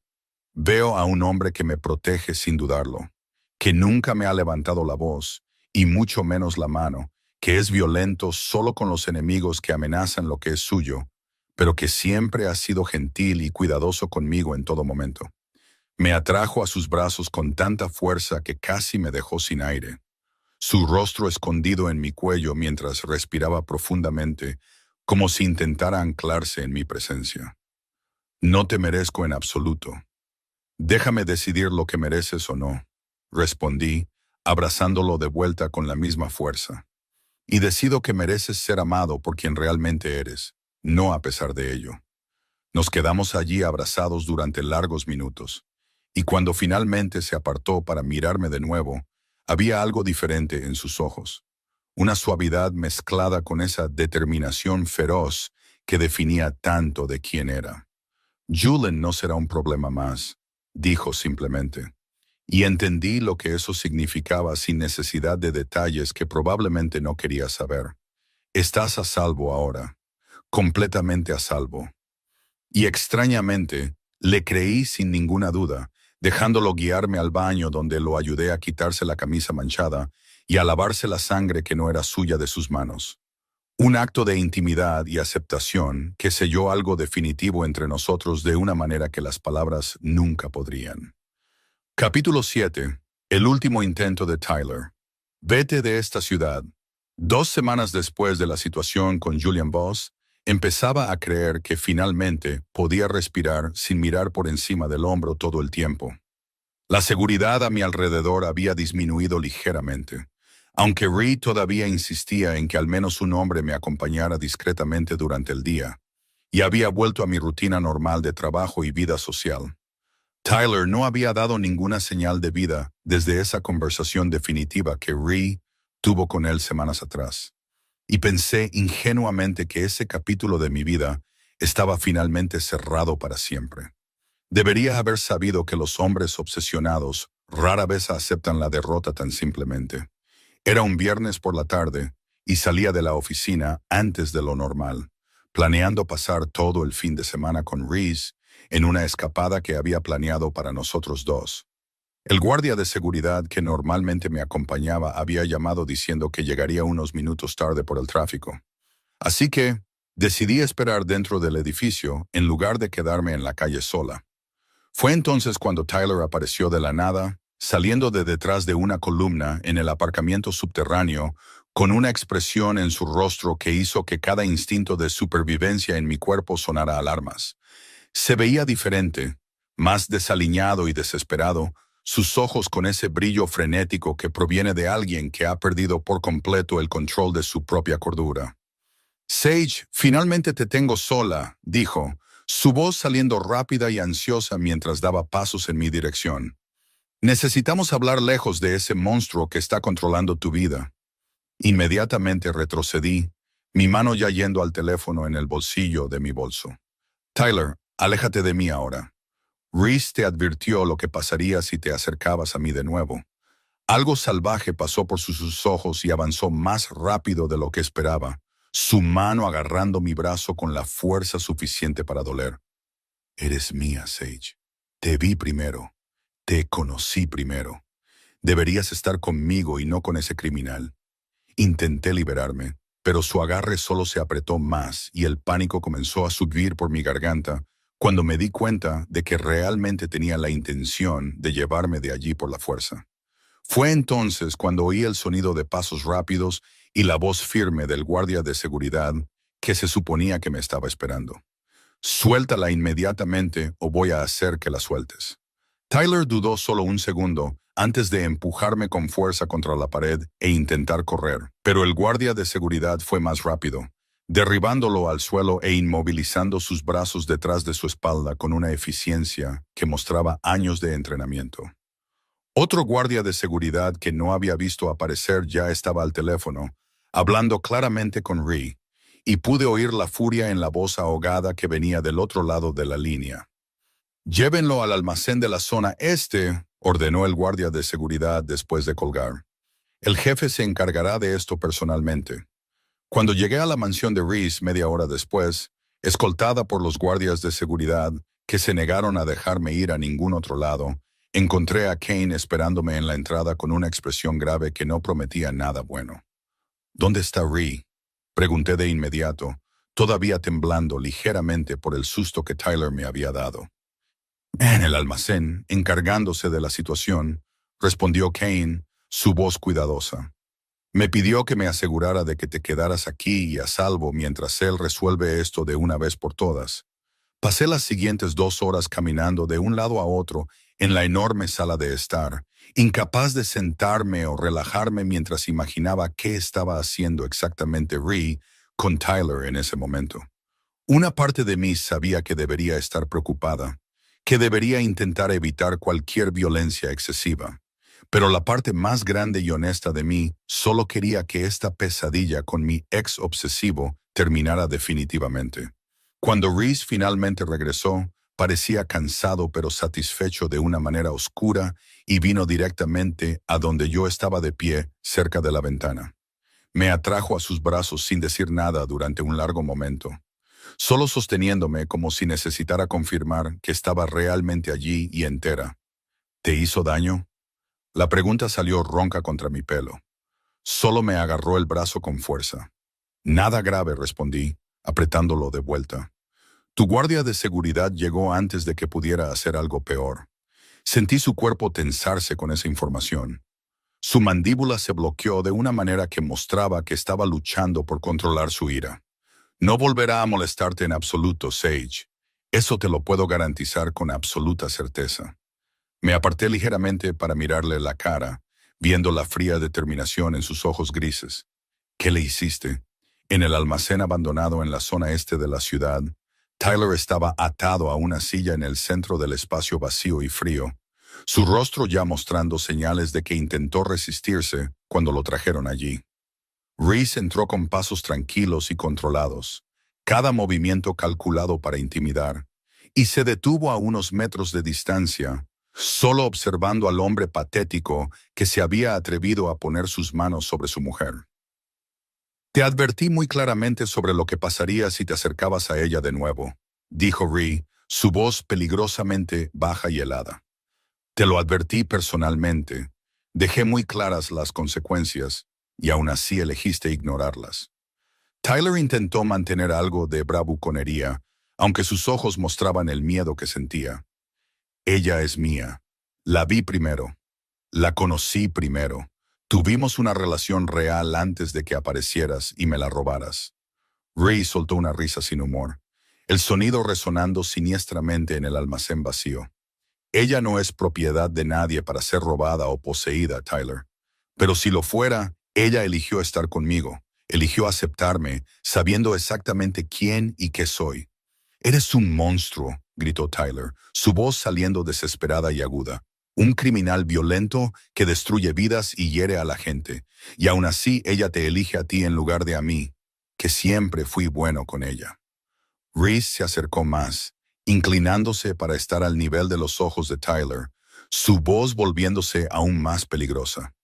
Veo a un hombre que me protege sin dudarlo, que nunca me ha levantado la voz, y mucho menos la mano, que es violento solo con los enemigos que amenazan lo que es suyo, pero que siempre ha sido gentil y cuidadoso conmigo en todo momento. Me atrajo a sus brazos con tanta fuerza que casi me dejó sin aire. Su rostro escondido en mi cuello mientras respiraba profundamente, como si intentara anclarse en mi presencia. No te merezco en absoluto. Déjame decidir lo que mereces o no, respondí, abrazándolo de vuelta con la misma fuerza. Y decido que mereces ser amado por quien realmente eres, no a pesar de ello. Nos quedamos allí abrazados durante largos minutos, y cuando finalmente se apartó para mirarme de nuevo, había algo diferente en sus ojos, una suavidad mezclada con esa determinación feroz que definía tanto de quién era. Julen no será un problema más, dijo simplemente, y entendí lo que eso significaba sin necesidad de detalles que probablemente no quería saber. Estás a salvo ahora, completamente a salvo. Y extrañamente, le creí sin ninguna duda, dejándolo guiarme al baño donde lo ayudé a quitarse la camisa manchada y a lavarse la sangre que no era suya de sus manos. Un acto de intimidad y aceptación que selló algo definitivo entre nosotros de una manera que las palabras nunca podrían. Capítulo 7. El último intento de Tyler. Vete de esta ciudad. 2 semanas después de la situación con Julian Voss, empezaba a creer que finalmente podía respirar sin mirar por encima del hombro todo el tiempo. La seguridad a mi alrededor había disminuido ligeramente, aunque Reed todavía insistía en que al menos un hombre me acompañara discretamente durante el día, y había vuelto a mi rutina normal de trabajo y vida social. Tyler no había dado ninguna señal de vida desde esa conversación definitiva que Reed tuvo con él semanas atrás, y pensé ingenuamente que ese capítulo de mi vida estaba finalmente cerrado para siempre. Debería haber sabido que los hombres obsesionados rara vez aceptan la derrota tan simplemente. Era un viernes por la tarde y salía de la oficina antes de lo normal, planeando pasar todo el fin de semana con Reese en una escapada que había planeado para nosotros dos. El guardia de seguridad que normalmente me acompañaba había llamado diciendo que llegaría unos minutos tarde por el tráfico. Así que decidí esperar dentro del edificio en lugar de quedarme en la calle sola. Fue entonces cuando Tyler apareció de la nada, saliendo de detrás de una columna en el aparcamiento subterráneo, con una expresión en su rostro que hizo que cada instinto de supervivencia en mi cuerpo sonara alarmas. Se veía diferente, más desaliñado y desesperado, sus ojos con ese brillo frenético que proviene de alguien que ha perdido por completo el control de su propia cordura. «Sage, finalmente te tengo sola», dijo, su voz saliendo rápida y ansiosa mientras daba pasos en mi dirección. «Necesitamos hablar lejos de ese monstruo que está controlando tu vida». Inmediatamente retrocedí, mi mano ya yendo al teléfono en el bolsillo de mi bolso. «Tyler, aléjate de mí ahora. Reese te advirtió lo que pasaría si te acercabas a mí de nuevo. Algo salvaje pasó por sus ojos y avanzó más rápido de lo que esperaba, su mano agarrando mi brazo con la fuerza suficiente para doler. Eres mía, Sage. Te vi primero. Te conocí primero. Deberías estar conmigo y no con ese criminal. Intenté liberarme, pero su agarre solo se apretó más y el pánico comenzó a subir por mi garganta cuando me di cuenta de que realmente tenía la intención de llevarme de allí por la fuerza. Fue entonces cuando oí el sonido de pasos rápidos y la voz firme del guardia de seguridad que se suponía que me estaba esperando. Suéltala inmediatamente o voy a hacer que la sueltes. Tyler dudó solo un segundo antes de empujarme con fuerza contra la pared e intentar correr, pero el guardia de seguridad fue más rápido, derribándolo al suelo e inmovilizando sus brazos detrás de su espalda con una eficiencia que mostraba años de entrenamiento. Otro guardia de seguridad que no había visto aparecer ya estaba al teléfono, hablando claramente con Ree, y pude oír la furia en la voz ahogada que venía del otro lado de la línea. «Llévenlo al almacén de la zona este», ordenó el guardia de seguridad después de colgar. «El jefe se encargará de esto personalmente». Cuando llegué a la mansión de Reese media hora después, escoltada por los guardias de seguridad que se negaron a dejarme ir a ningún otro lado, encontré a Kane esperándome en la entrada con una expresión grave que no prometía nada bueno. «¿Dónde está Ree?», pregunté de inmediato, todavía temblando ligeramente por el susto que Tyler me había dado. «En el almacén, encargándose de la situación», respondió Kane, su voz cuidadosa. «Me pidió que me asegurara de que te quedaras aquí y a salvo mientras él resuelve esto de una vez por todas». Pasé las siguientes 2 horas caminando de un lado a otro en la enorme sala de estar, incapaz de sentarme o relajarme mientras imaginaba qué estaba haciendo exactamente Ree con Tyler en ese momento. Una parte de mí sabía que debería estar preocupada, que debería intentar evitar cualquier violencia excesiva, pero la parte más grande y honesta de mí solo quería que esta pesadilla con mi ex obsesivo terminara definitivamente. Cuando Reese finalmente regresó, parecía cansado pero satisfecho de una manera oscura y vino directamente a donde yo estaba de pie, cerca de la ventana. Me atrajo a sus brazos sin decir nada durante un largo momento, solo sosteniéndome como si necesitara confirmar que estaba realmente allí y entera. «¿Te hizo daño?». La pregunta salió ronca contra mi pelo. Solo me agarró el brazo con fuerza. «Nada grave», respondí, apretándolo de vuelta. «Tu guardia de seguridad llegó antes de que pudiera hacer algo peor». Sentí su cuerpo tensarse con esa información. Su mandíbula se bloqueó de una manera que mostraba que estaba luchando por controlar su ira. «No volverá a molestarte en absoluto, Sage. Eso te lo puedo garantizar con absoluta certeza». Me aparté ligeramente para mirarle la cara, viendo la fría determinación en sus ojos grises. «¿Qué le hiciste?». En el almacén abandonado en la zona este de la ciudad, Tyler estaba atado a una silla en el centro del espacio vacío y frío, su rostro ya mostrando señales de que intentó resistirse cuando lo trajeron allí. Reese entró con pasos tranquilos y controlados, cada movimiento calculado para intimidar, y se detuvo a unos metros de distancia, solo observando al hombre patético que se había atrevido a poner sus manos sobre su mujer. «Te advertí muy claramente sobre lo que pasaría si te acercabas a ella de nuevo», dijo Ree, su voz peligrosamente baja y helada. «Te lo advertí personalmente, dejé muy claras las consecuencias, y aún así elegiste ignorarlas». Tyler intentó mantener algo de bravuconería, aunque sus ojos mostraban el miedo que sentía. «Ella es mía. La vi primero. La conocí primero. Tuvimos una relación real antes de que aparecieras y me la robaras». Ree soltó una risa sin humor, el sonido resonando siniestramente en el almacén vacío. «Ella no es propiedad de nadie para ser robada o poseída, Tyler. Pero si lo fuera, ella eligió estar conmigo, eligió aceptarme, sabiendo exactamente quién y qué soy». «Eres un monstruo», gritó Tyler, su voz saliendo desesperada y aguda. «Un criminal violento que destruye vidas y hiere a la gente. Y aún así ella te elige a ti en lugar de a mí, que siempre fui bueno con ella». Reese se acercó más, inclinándose para estar al nivel de los ojos de Tyler, su voz volviéndose aún más peligrosa.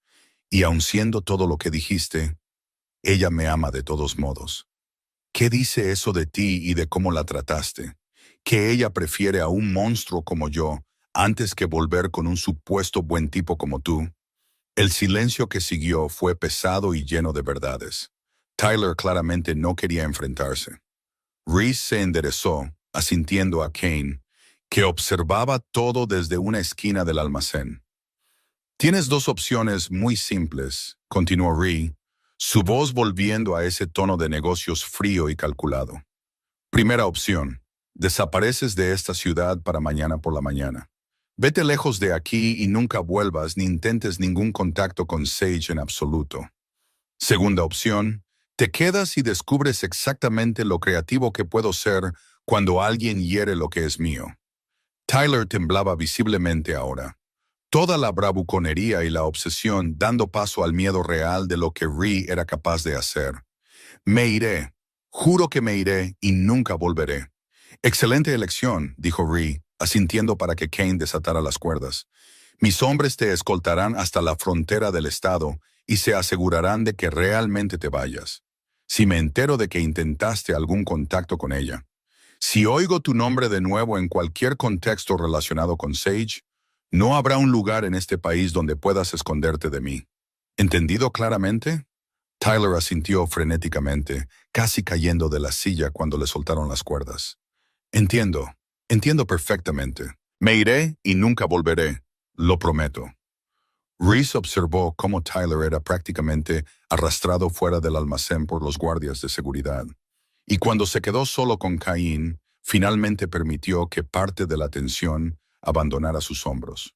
Y aun siendo todo lo que dijiste, ella me ama de todos modos. ¿Qué dice eso de ti y de cómo la trataste? Que ella prefiere a un monstruo como yo antes que volver con un supuesto buen tipo como tú. El silencio que siguió fue pesado y lleno de verdades. Tyler claramente no quería enfrentarse. Reese se enderezó, asintiendo a Kane, que observaba todo desde una esquina del almacén. Tienes dos opciones muy simples, continuó Ree, su voz volviendo a ese tono de negocios frío y calculado. Primera opción, desapareces de esta ciudad para mañana por la mañana. Vete lejos de aquí y nunca vuelvas ni intentes ningún contacto con Sage en absoluto. Segunda opción, te quedas y descubres exactamente lo creativo que puedo ser cuando alguien hiere lo que es mío. Tyler temblaba visiblemente ahora. Toda la bravuconería y la obsesión dando paso al miedo real de lo que Ree era capaz de hacer. Me iré. Juro que me iré y nunca volveré. Excelente elección, dijo Ree, asintiendo para que Kane desatara las cuerdas. Mis hombres te escoltarán hasta la frontera del estado y se asegurarán de que realmente te vayas. Si me entero de que intentaste algún contacto con ella, si oigo tu nombre de nuevo en cualquier contexto relacionado con Sage, no habrá un lugar en este país donde puedas esconderte de mí. ¿Entendido claramente? Tyler asintió frenéticamente, casi cayendo de la silla cuando le soltaron las cuerdas. Entiendo perfectamente. Me iré y nunca volveré, lo prometo. Reese observó cómo Tyler era prácticamente arrastrado fuera del almacén por los guardias de seguridad. Y cuando se quedó solo con Cain, finalmente permitió que parte de la tensión abandonara sus hombros.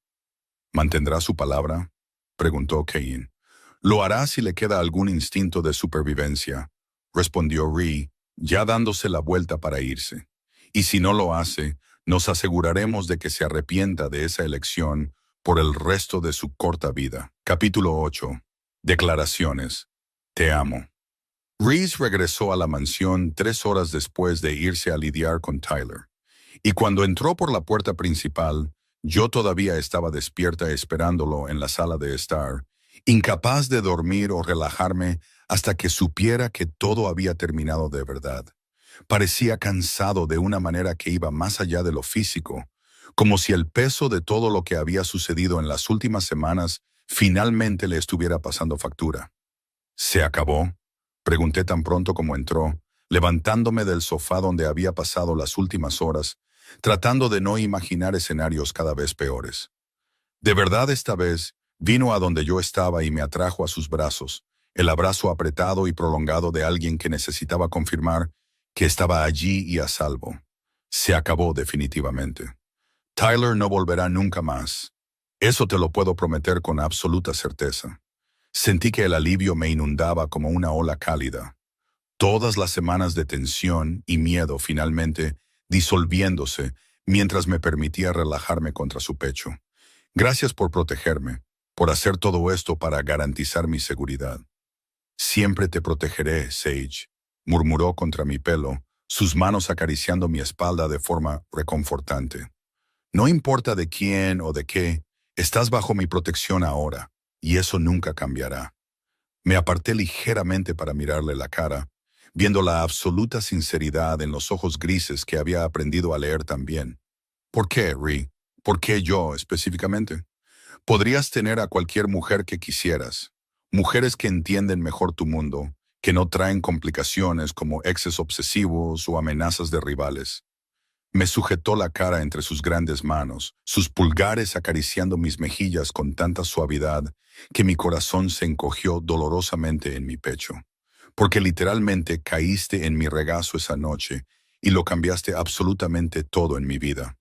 ¿Mantendrá su palabra?, preguntó Cain. Lo hará si le queda algún instinto de supervivencia, respondió Ree, ya dándose la vuelta para irse. Y si no lo hace, nos aseguraremos de que se arrepienta de esa elección por el resto de su corta vida. Capítulo 8. Declaraciones. Te amo. Reese regresó a la mansión 3 horas después de irse a lidiar con Tyler. Y cuando entró por la puerta principal, yo todavía estaba despierta esperándolo en la sala de estar, incapaz de dormir o relajarme hasta que supiera que todo había terminado de verdad. Parecía cansado de una manera que iba más allá de lo físico, como si el peso de todo lo que había sucedido en las últimas semanas finalmente le estuviera pasando factura. ¿Se acabó?, pregunté tan pronto como entró, levantándome del sofá donde había pasado las últimas horas, tratando de no imaginar escenarios cada vez peores. De verdad esta vez vino a donde yo estaba y me atrajo a sus brazos, el abrazo apretado y prolongado de alguien que necesitaba confirmar que estaba allí y a salvo. Se acabó definitivamente. Tyler no volverá nunca más. Eso te lo puedo prometer con absoluta certeza. Sentí que el alivio me inundaba como una ola cálida. Todas las semanas de tensión y miedo finalmente disolviéndose mientras me permitía relajarme contra su pecho. Gracias por protegerme, por hacer todo esto para garantizar mi seguridad. Siempre te protegeré, Sage, murmuró contra mi pelo, sus manos acariciando mi espalda de forma reconfortante. No importa de quién o de qué, estás bajo mi protección ahora, y eso nunca cambiará. Me aparté ligeramente para mirarle la cara, viendo la absoluta sinceridad en los ojos grises que había aprendido a leer también. ¿Por qué, Ree? ¿Por qué yo específicamente? Podrías tener a cualquier mujer que quisieras. Mujeres que entienden mejor tu mundo, que no traen complicaciones como exes obsesivos o amenazas de rivales. Me sujetó la cara entre sus grandes manos, sus pulgares acariciando mis mejillas con tanta suavidad que mi corazón se encogió dolorosamente en mi pecho. Porque literalmente caíste en mi regazo esa noche y lo cambiaste absolutamente todo en mi vida.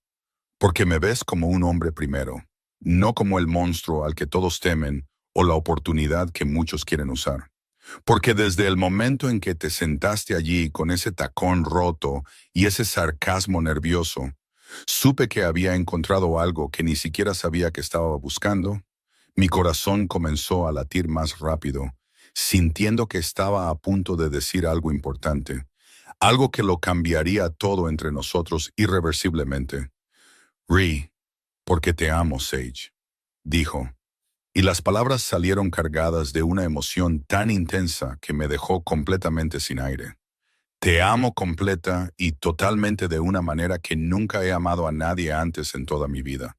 Porque me ves como un hombre primero, no como el monstruo al que todos temen o la oportunidad que muchos quieren usar. Porque desde el momento en que te sentaste allí con ese tacón roto y ese sarcasmo nervioso, supe que había encontrado algo que ni siquiera sabía que estaba buscando. Mi corazón comenzó a latir más rápido, sintiendo que estaba a punto de decir algo importante, algo que lo cambiaría todo entre nosotros irreversiblemente. Ree, porque te amo, Sage, dijo. Y las palabras salieron cargadas de una emoción tan intensa que me dejó completamente sin aire. Te amo completa y totalmente de una manera que nunca he amado a nadie antes en toda mi vida.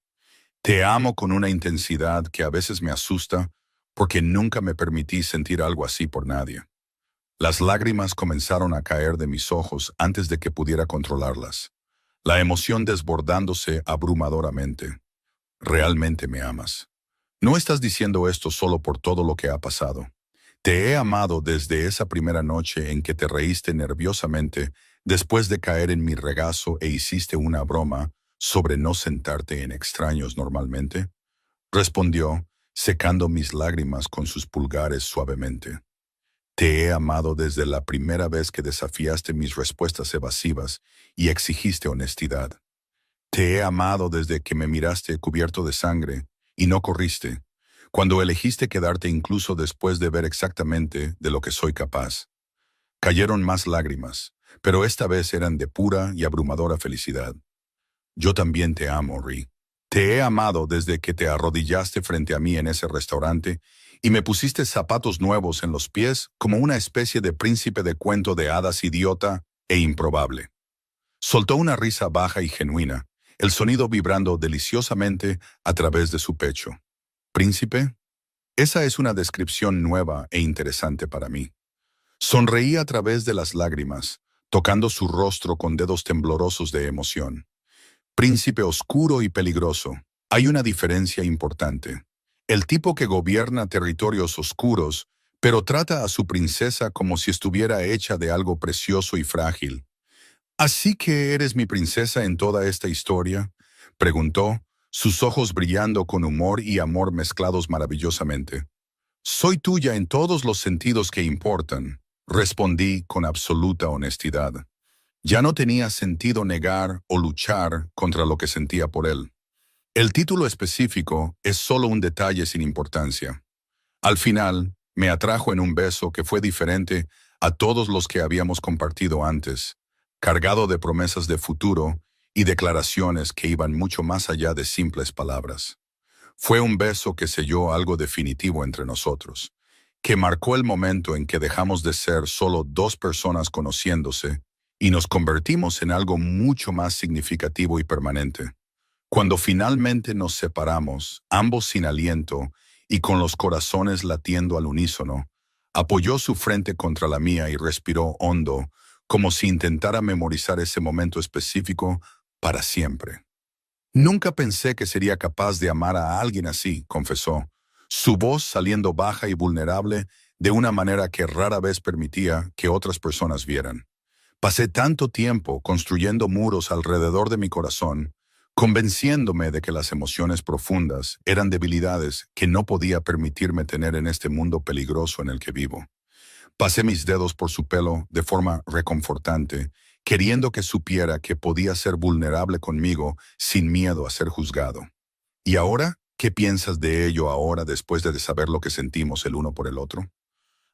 Te amo con una intensidad que a veces me asusta porque nunca me permití sentir algo así por nadie. Las lágrimas comenzaron a caer de mis ojos antes de que pudiera controlarlas. La emoción desbordándose abrumadoramente. Realmente me amas. No estás diciendo esto solo por todo lo que ha pasado. Te he amado desde esa primera noche en que te reíste nerviosamente después de caer en mi regazo e hiciste una broma sobre no sentarte en extraños normalmente. Respondió, secando mis lágrimas con sus pulgares suavemente. Te he amado desde la primera vez que desafiaste mis respuestas evasivas y exigiste honestidad. Te he amado desde que me miraste cubierto de sangre y no corriste, cuando elegiste quedarte incluso después de ver exactamente de lo que soy capaz. Cayeron más lágrimas, pero esta vez eran de pura y abrumadora felicidad. Yo también te amo, Ri. Te he amado desde que te arrodillaste frente a mí en ese restaurante y me pusiste zapatos nuevos en los pies como una especie de príncipe de cuento de hadas idiota e improbable. Soltó una risa baja y genuina, el sonido vibrando deliciosamente a través de su pecho. ¿Príncipe? Esa es una descripción nueva e interesante para mí. Sonreí a través de las lágrimas, tocando su rostro con dedos temblorosos de emoción. Príncipe oscuro y peligroso. Hay una diferencia importante. El tipo que gobierna territorios oscuros, pero trata a su princesa como si estuviera hecha de algo precioso y frágil. ¿Así que eres mi princesa en toda esta historia?, preguntó, sus ojos brillando con humor y amor mezclados maravillosamente. Soy tuya en todos los sentidos que importan, respondí con absoluta honestidad. Ya no tenía sentido negar o luchar contra lo que sentía por él. El título específico es solo un detalle sin importancia. Al final, me atrajo en un beso que fue diferente a todos los que habíamos compartido antes, cargado de promesas de futuro y declaraciones que iban mucho más allá de simples palabras. Fue un beso que selló algo definitivo entre nosotros, que marcó el momento en que dejamos de ser solo dos personas conociéndose y nos convertimos en algo mucho más significativo y permanente. Cuando finalmente nos separamos, ambos sin aliento y con los corazones latiendo al unísono, apoyó su frente contra la mía y respiró hondo, como si intentara memorizar ese momento específico para siempre. Nunca pensé que sería capaz de amar a alguien así, confesó, su voz saliendo baja y vulnerable de una manera que rara vez permitía que otras personas vieran. Pasé tanto tiempo construyendo muros alrededor de mi corazón, convenciéndome de que las emociones profundas eran debilidades que no podía permitirme tener en este mundo peligroso en el que vivo. Pasé mis dedos por su pelo de forma reconfortante, queriendo que supiera que podía ser vulnerable conmigo sin miedo a ser juzgado. ¿Y ahora? ¿Qué piensas de ello ahora después de saber lo que sentimos el uno por el otro?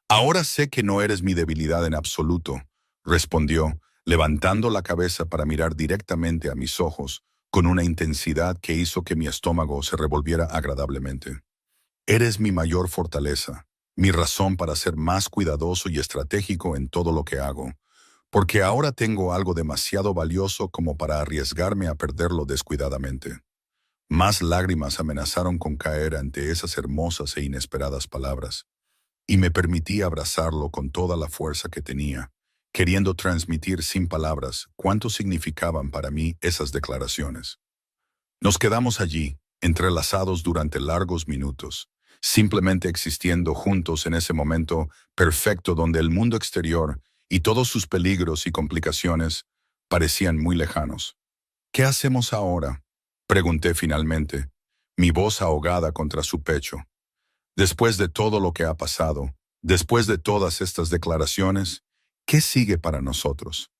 Ahora sé que no eres mi debilidad en absoluto, respondió, levantando la cabeza para mirar directamente a mis ojos, con una intensidad que hizo que mi estómago se revolviera agradablemente. Eres mi mayor fortaleza, mi razón para ser más cuidadoso y estratégico en todo lo que hago, porque ahora tengo algo demasiado valioso como para arriesgarme a perderlo descuidadamente. Más lágrimas amenazaron con caer ante esas hermosas e inesperadas palabras, y me permití abrazarlo con toda la fuerza que tenía, queriendo transmitir sin palabras cuánto significaban para mí esas declaraciones. Nos quedamos allí, entrelazados durante largos minutos, simplemente existiendo juntos en ese momento perfecto donde el mundo exterior y todos sus peligros y complicaciones parecían muy lejanos. ¿Qué hacemos ahora?, pregunté finalmente, mi voz ahogada contra su pecho. Después de todo lo que ha pasado, después de todas estas declaraciones, ¿qué sigue para nosotros?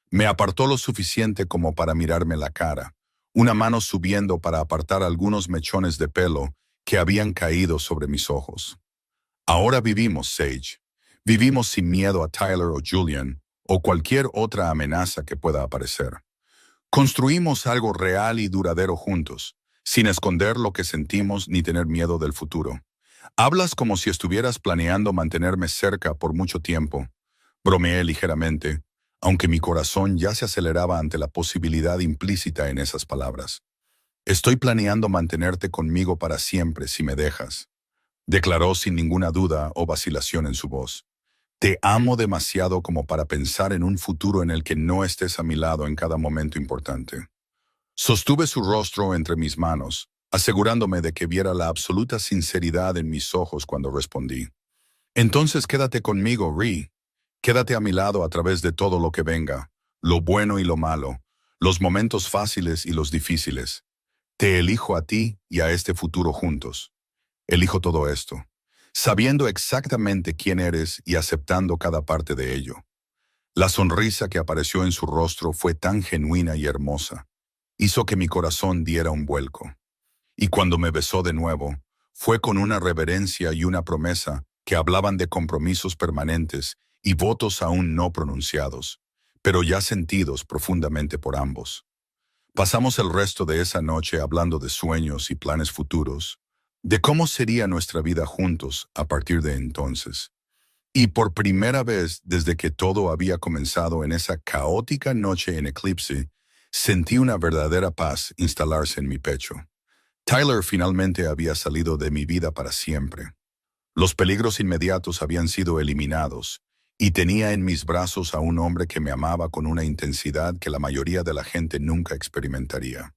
Me apartó lo suficiente como para mirarme la cara, una mano subiendo para apartar algunos mechones de pelo que habían caído sobre mis ojos. Ahora vivimos, Sage. Vivimos sin miedo a Tyler o Julian o cualquier otra amenaza que pueda aparecer. Construimos algo real y duradero juntos, sin esconder lo que sentimos ni tener miedo del futuro. Hablas como si estuvieras planeando mantenerme cerca por mucho tiempo. Bromeé ligeramente, aunque mi corazón ya se aceleraba ante la posibilidad implícita en esas palabras. Estoy planeando mantenerte conmigo para siempre si me dejas, declaró sin ninguna duda o vacilación en su voz. Te amo demasiado como para pensar en un futuro en el que no estés a mi lado en cada momento importante. Sostuve su rostro entre mis manos, asegurándome de que viera la absoluta sinceridad en mis ojos cuando respondí. Entonces quédate conmigo, Ree. Quédate a mi lado a través de todo lo que venga, lo bueno y lo malo, los momentos fáciles y los difíciles. Te elijo a ti y a este futuro juntos. Elijo todo esto, sabiendo exactamente quién eres y aceptando cada parte de ello. La sonrisa que apareció en su rostro fue tan genuina y hermosa. Hizo que mi corazón diera un vuelco. Y cuando me besó de nuevo, fue con una reverencia y una promesa que hablaban de compromisos permanentes y votos aún no pronunciados, pero ya sentidos profundamente por ambos. Pasamos el resto de esa noche hablando de sueños y planes futuros, de cómo sería nuestra vida juntos a partir de entonces. Y por primera vez desde que todo había comenzado en esa caótica noche en Eclipse, sentí una verdadera paz instalarse en mi pecho. Tyler finalmente había salido de mi vida para siempre. Los peligros inmediatos habían sido eliminados, y tenía en mis brazos a un hombre que me amaba con una intensidad que la mayoría de la gente nunca experimentaría.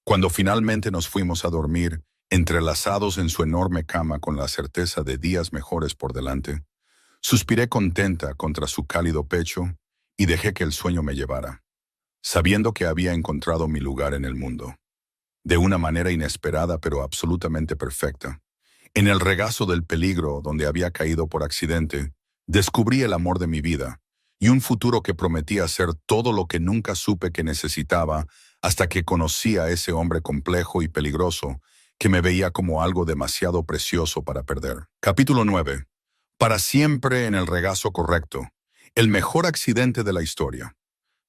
Cuando finalmente nos fuimos a dormir, entrelazados en su enorme cama con la certeza de días mejores por delante, suspiré contenta contra su cálido pecho y dejé que el sueño me llevara, sabiendo que había encontrado mi lugar en el mundo. De una manera inesperada pero absolutamente perfecta. En el regazo del peligro donde había caído por accidente, descubrí el amor de mi vida y un futuro que prometía ser todo lo que nunca supe que necesitaba hasta que conocí a ese hombre complejo y peligroso que me veía como algo demasiado precioso para perder. Capítulo 9. Para siempre en el regazo correcto. El mejor accidente de la historia.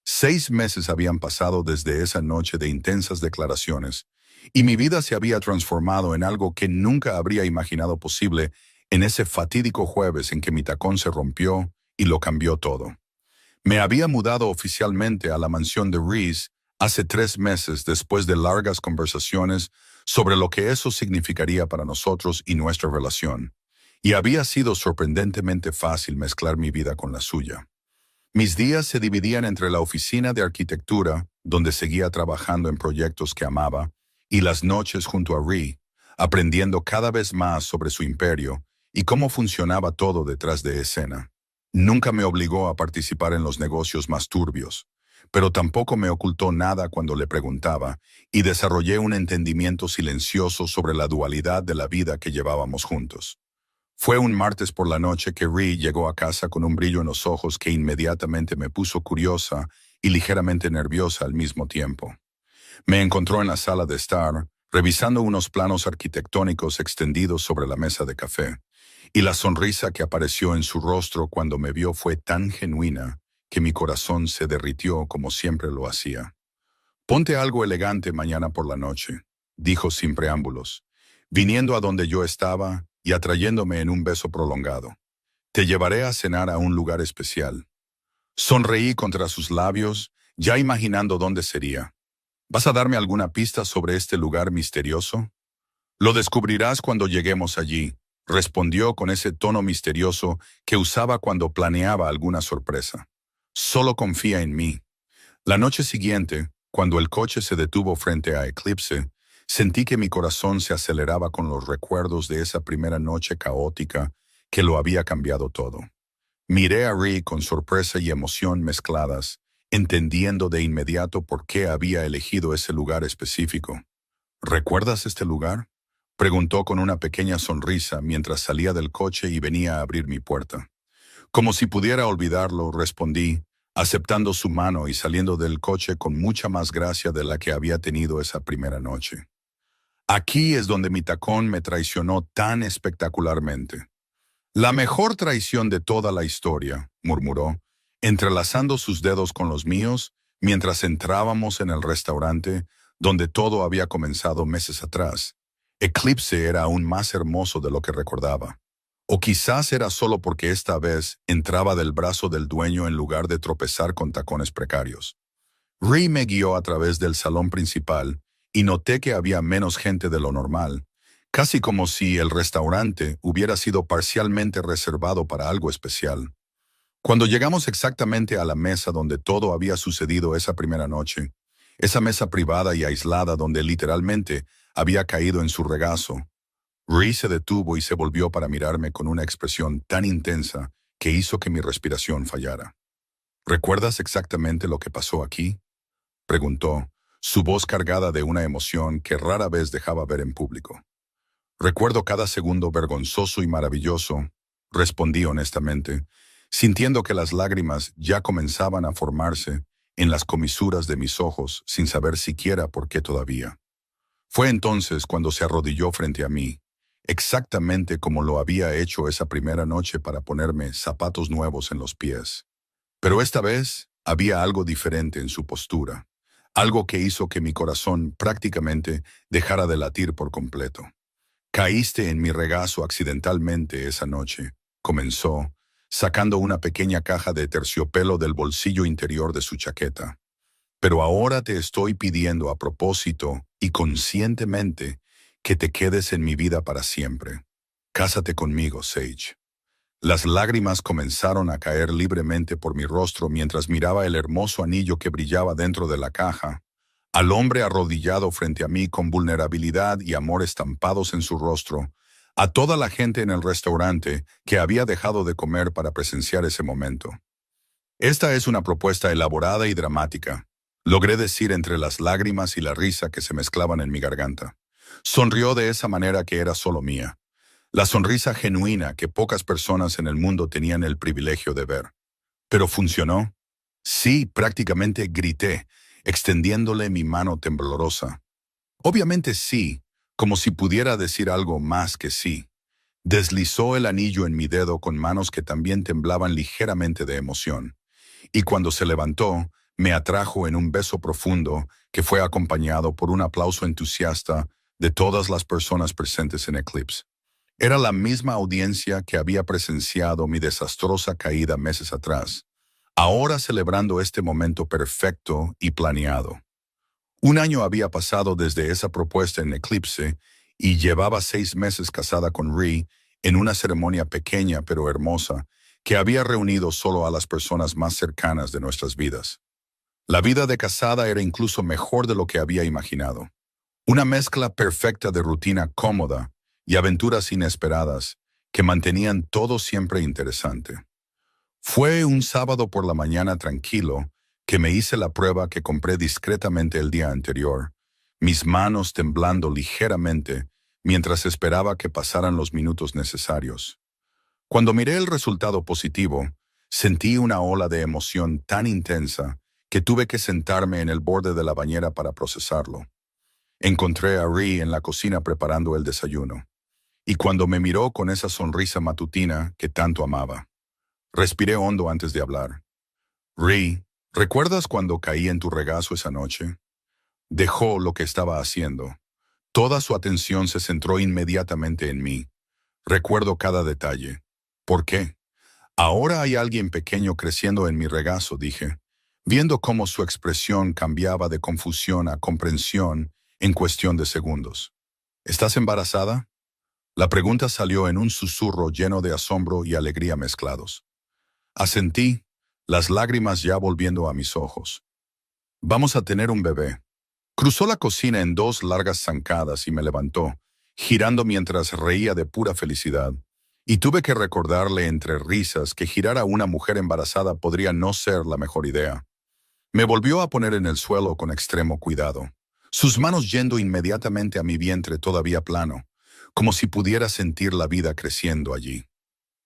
6 meses habían pasado desde esa noche de intensas declaraciones, y mi vida se había transformado en algo que nunca habría imaginado posible en ese fatídico jueves en que mi tacón se rompió y lo cambió todo. Me había mudado oficialmente a la mansión de Reese hace 3 meses después de largas conversaciones sobre lo que eso significaría para nosotros y nuestra relación, y había sido sorprendentemente fácil mezclar mi vida con la suya. Mis días se dividían entre la oficina de arquitectura, donde seguía trabajando en proyectos que amaba, y las noches junto a Ree, aprendiendo cada vez más sobre su imperio y cómo funcionaba todo detrás de escena. Nunca me obligó a participar en los negocios más turbios, pero tampoco me ocultó nada cuando le preguntaba, y desarrollé un entendimiento silencioso sobre la dualidad de la vida que llevábamos juntos. Fue un martes por la noche que Ree llegó a casa con un brillo en los ojos que inmediatamente me puso curiosa y ligeramente nerviosa al mismo tiempo. Me encontró en la sala de estar, revisando unos planos arquitectónicos extendidos sobre la mesa de café, y la sonrisa que apareció en su rostro cuando me vio fue tan genuina que mi corazón se derritió como siempre lo hacía. «Ponte algo elegante mañana por la noche», dijo sin preámbulos, viniendo a donde yo estaba y atrayéndome en un beso prolongado. «Te llevaré a cenar a un lugar especial». Sonreí contra sus labios, ya imaginando dónde sería. «¿Vas a darme alguna pista sobre este lugar misterioso?» «Lo descubrirás cuando lleguemos allí», respondió con ese tono misterioso que usaba cuando planeaba alguna sorpresa. «Solo confía en mí». La noche siguiente, cuando el coche se detuvo frente a Eclipse, sentí que mi corazón se aceleraba con los recuerdos de esa primera noche caótica que lo había cambiado todo. Miré a Ree con sorpresa y emoción mezcladas, entendiendo de inmediato por qué había elegido ese lugar específico. «¿Recuerdas este lugar?», preguntó con una pequeña sonrisa mientras salía del coche y venía a abrir mi puerta. Como si pudiera olvidarlo, respondí, aceptando su mano y saliendo del coche con mucha más gracia de la que había tenido esa primera noche. «Aquí es donde mi tacón me traicionó tan espectacularmente». «La mejor traición de toda la historia», murmuró, entrelazando sus dedos con los míos mientras entrábamos en el restaurante, donde todo había comenzado meses atrás, Eclipse era aún más hermoso de lo que recordaba. O quizás era solo porque esta vez entraba del brazo del dueño en lugar de tropezar con tacones precarios. Ree me guió a través del salón principal y noté que había menos gente de lo normal, casi como si el restaurante hubiera sido parcialmente reservado para algo especial. Cuando llegamos exactamente a la mesa donde todo había sucedido esa primera noche, esa mesa privada y aislada donde literalmente había caído en su regazo, Ree se detuvo y se volvió para mirarme con una expresión tan intensa que hizo que mi respiración fallara. ¿Recuerdas exactamente lo que pasó aquí?, preguntó, su voz cargada de una emoción que rara vez dejaba ver en público. Recuerdo cada segundo vergonzoso y maravilloso, respondí honestamente, sintiendo que las lágrimas ya comenzaban a formarse en las comisuras de mis ojos sin saber siquiera por qué todavía. Fue entonces cuando se arrodilló frente a mí, exactamente como lo había hecho esa primera noche para ponerme zapatos nuevos en los pies. Pero esta vez había algo diferente en su postura, algo que hizo que mi corazón prácticamente dejara de latir por completo. Caíste en mi regazo accidentalmente esa noche, comenzó, sacando una pequeña caja de terciopelo del bolsillo interior de su chaqueta. Pero ahora te estoy pidiendo a propósito y conscientemente que te quedes en mi vida para siempre. Cásate conmigo, Sage. Las lágrimas comenzaron a caer libremente por mi rostro mientras miraba el hermoso anillo que brillaba dentro de la caja, al hombre arrodillado frente a mí con vulnerabilidad y amor estampados en su rostro, a toda la gente en el restaurante que había dejado de comer para presenciar ese momento. Esta es una propuesta elaborada y dramática, logré decir entre las lágrimas y la risa que se mezclaban en mi garganta. Sonrió de esa manera que era solo mía, la sonrisa genuina que pocas personas en el mundo tenían el privilegio de ver. ¿Pero funcionó? Sí, prácticamente grité, extendiéndole mi mano temblorosa. Obviamente sí, como si pudiera decir algo más que sí. Deslizó el anillo en mi dedo con manos que también temblaban ligeramente de emoción. Y cuando se levantó, me atrajo en un beso profundo que fue acompañado por un aplauso entusiasta de todas las personas presentes en Eclipse. Era la misma audiencia que había presenciado mi desastrosa caída meses atrás, ahora celebrando este momento perfecto y planeado. Un año había pasado desde esa propuesta en Eclipse y llevaba 6 meses casada con Ree en una ceremonia pequeña pero hermosa que había reunido solo a las personas más cercanas de nuestras vidas. La vida de casada era incluso mejor de lo que había imaginado. Una mezcla perfecta de rutina cómoda y aventuras inesperadas que mantenían todo siempre interesante. Fue un sábado por la mañana tranquilo que me hice la prueba que compré discretamente el día anterior, mis manos temblando ligeramente mientras esperaba que pasaran los minutos necesarios. Cuando miré el resultado positivo, sentí una ola de emoción tan intensa que tuve que sentarme en el borde de la bañera para procesarlo. Encontré a Ree en la cocina preparando el desayuno, y cuando me miró con esa sonrisa matutina que tanto amaba, respiré hondo antes de hablar. Ree, ¿recuerdas cuando caí en tu regazo esa noche? Dejó lo que estaba haciendo. Toda su atención se centró inmediatamente en mí. Recuerdo cada detalle. ¿Por qué? Ahora hay alguien pequeño creciendo en mi regazo, dije, viendo cómo su expresión cambiaba de confusión a comprensión en cuestión de segundos. ¿Estás embarazada? La pregunta salió en un susurro lleno de asombro y alegría mezclados. Asentí, las lágrimas ya volviendo a mis ojos. Vamos a tener un bebé. Cruzó la cocina en 2 largas zancadas y me levantó, girando mientras reía de pura felicidad. Y tuve que recordarle entre risas que girar a una mujer embarazada podría no ser la mejor idea. Me volvió a poner en el suelo con extremo cuidado, sus manos yendo inmediatamente a mi vientre todavía plano, como si pudiera sentir la vida creciendo allí.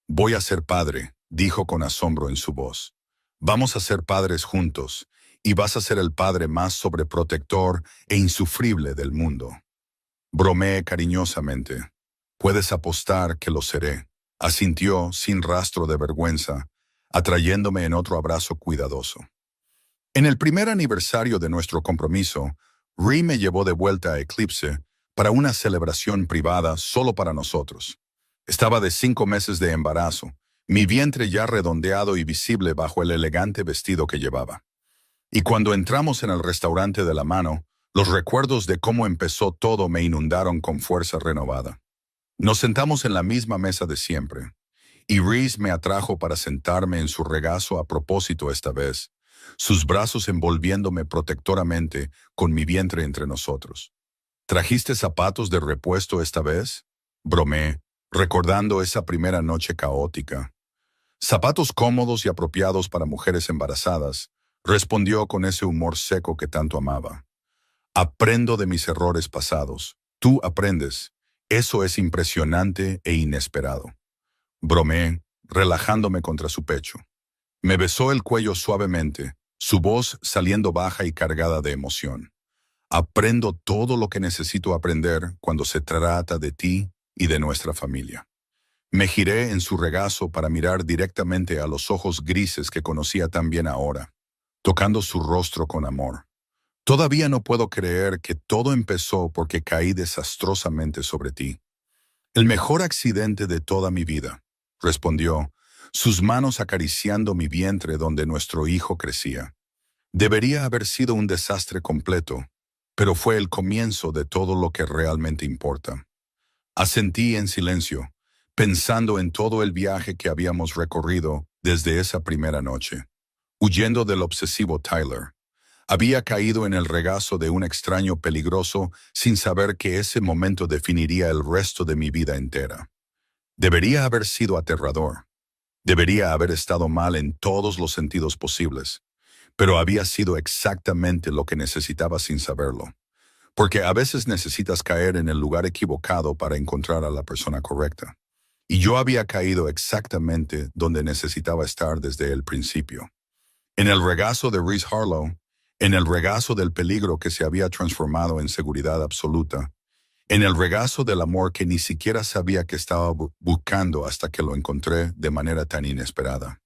Voy a ser padre, dijo con asombro en su voz. Vamos a ser padres juntos, y vas a ser el padre más sobreprotector e insufrible del mundo. Bromeé cariñosamente. Puedes apostar que lo seré, asintió sin rastro de vergüenza, atrayéndome en otro abrazo cuidadoso. En el primer aniversario de nuestro compromiso, Ree me llevó de vuelta a Eclipse para una celebración privada solo para nosotros. Estaba de 5 meses de embarazo, mi vientre ya redondeado y visible bajo el elegante vestido que llevaba. Y cuando entramos en el restaurante de la mano, los recuerdos de cómo empezó todo me inundaron con fuerza renovada. Nos sentamos en la misma mesa de siempre, y Reese me atrajo para sentarme en su regazo a propósito esta vez, sus brazos envolviéndome protectoramente con mi vientre entre nosotros. ¿Trajiste zapatos de repuesto esta vez? Bromeé, recordando esa primera noche caótica. Zapatos cómodos y apropiados para mujeres embarazadas, respondió con ese humor seco que tanto amaba. Aprendo de mis errores pasados. Tú aprendes. Eso es impresionante e inesperado. Bromeé, relajándome contra su pecho. Me besó el cuello suavemente, su voz saliendo baja y cargada de emoción. Aprendo todo lo que necesito aprender cuando se trata de ti y de nuestra familia. Me giré en su regazo para mirar directamente a los ojos grises que conocía tan bien ahora, tocando su rostro con amor. Todavía no puedo creer que todo empezó porque caí desastrosamente sobre ti. El mejor accidente de toda mi vida, respondió, sus manos acariciando mi vientre donde nuestro hijo crecía. Debería haber sido un desastre completo, pero fue el comienzo de todo lo que realmente importa. Asentí en silencio, pensando en todo el viaje que habíamos recorrido desde esa primera noche. Huyendo del obsesivo Tyler. Había caído en el regazo de un extraño peligroso sin saber que ese momento definiría el resto de mi vida entera. Debería haber sido aterrador. Debería haber estado mal en todos los sentidos posibles, pero había sido exactamente lo que necesitaba sin saberlo. Porque a veces necesitas caer en el lugar equivocado para encontrar a la persona correcta. Y yo había caído exactamente donde necesitaba estar desde el principio. En el regazo de Reese Harlow, en el regazo del peligro que se había transformado en seguridad absoluta, en el regazo del amor que ni siquiera sabía que estaba buscando hasta que lo encontré de manera tan inesperada.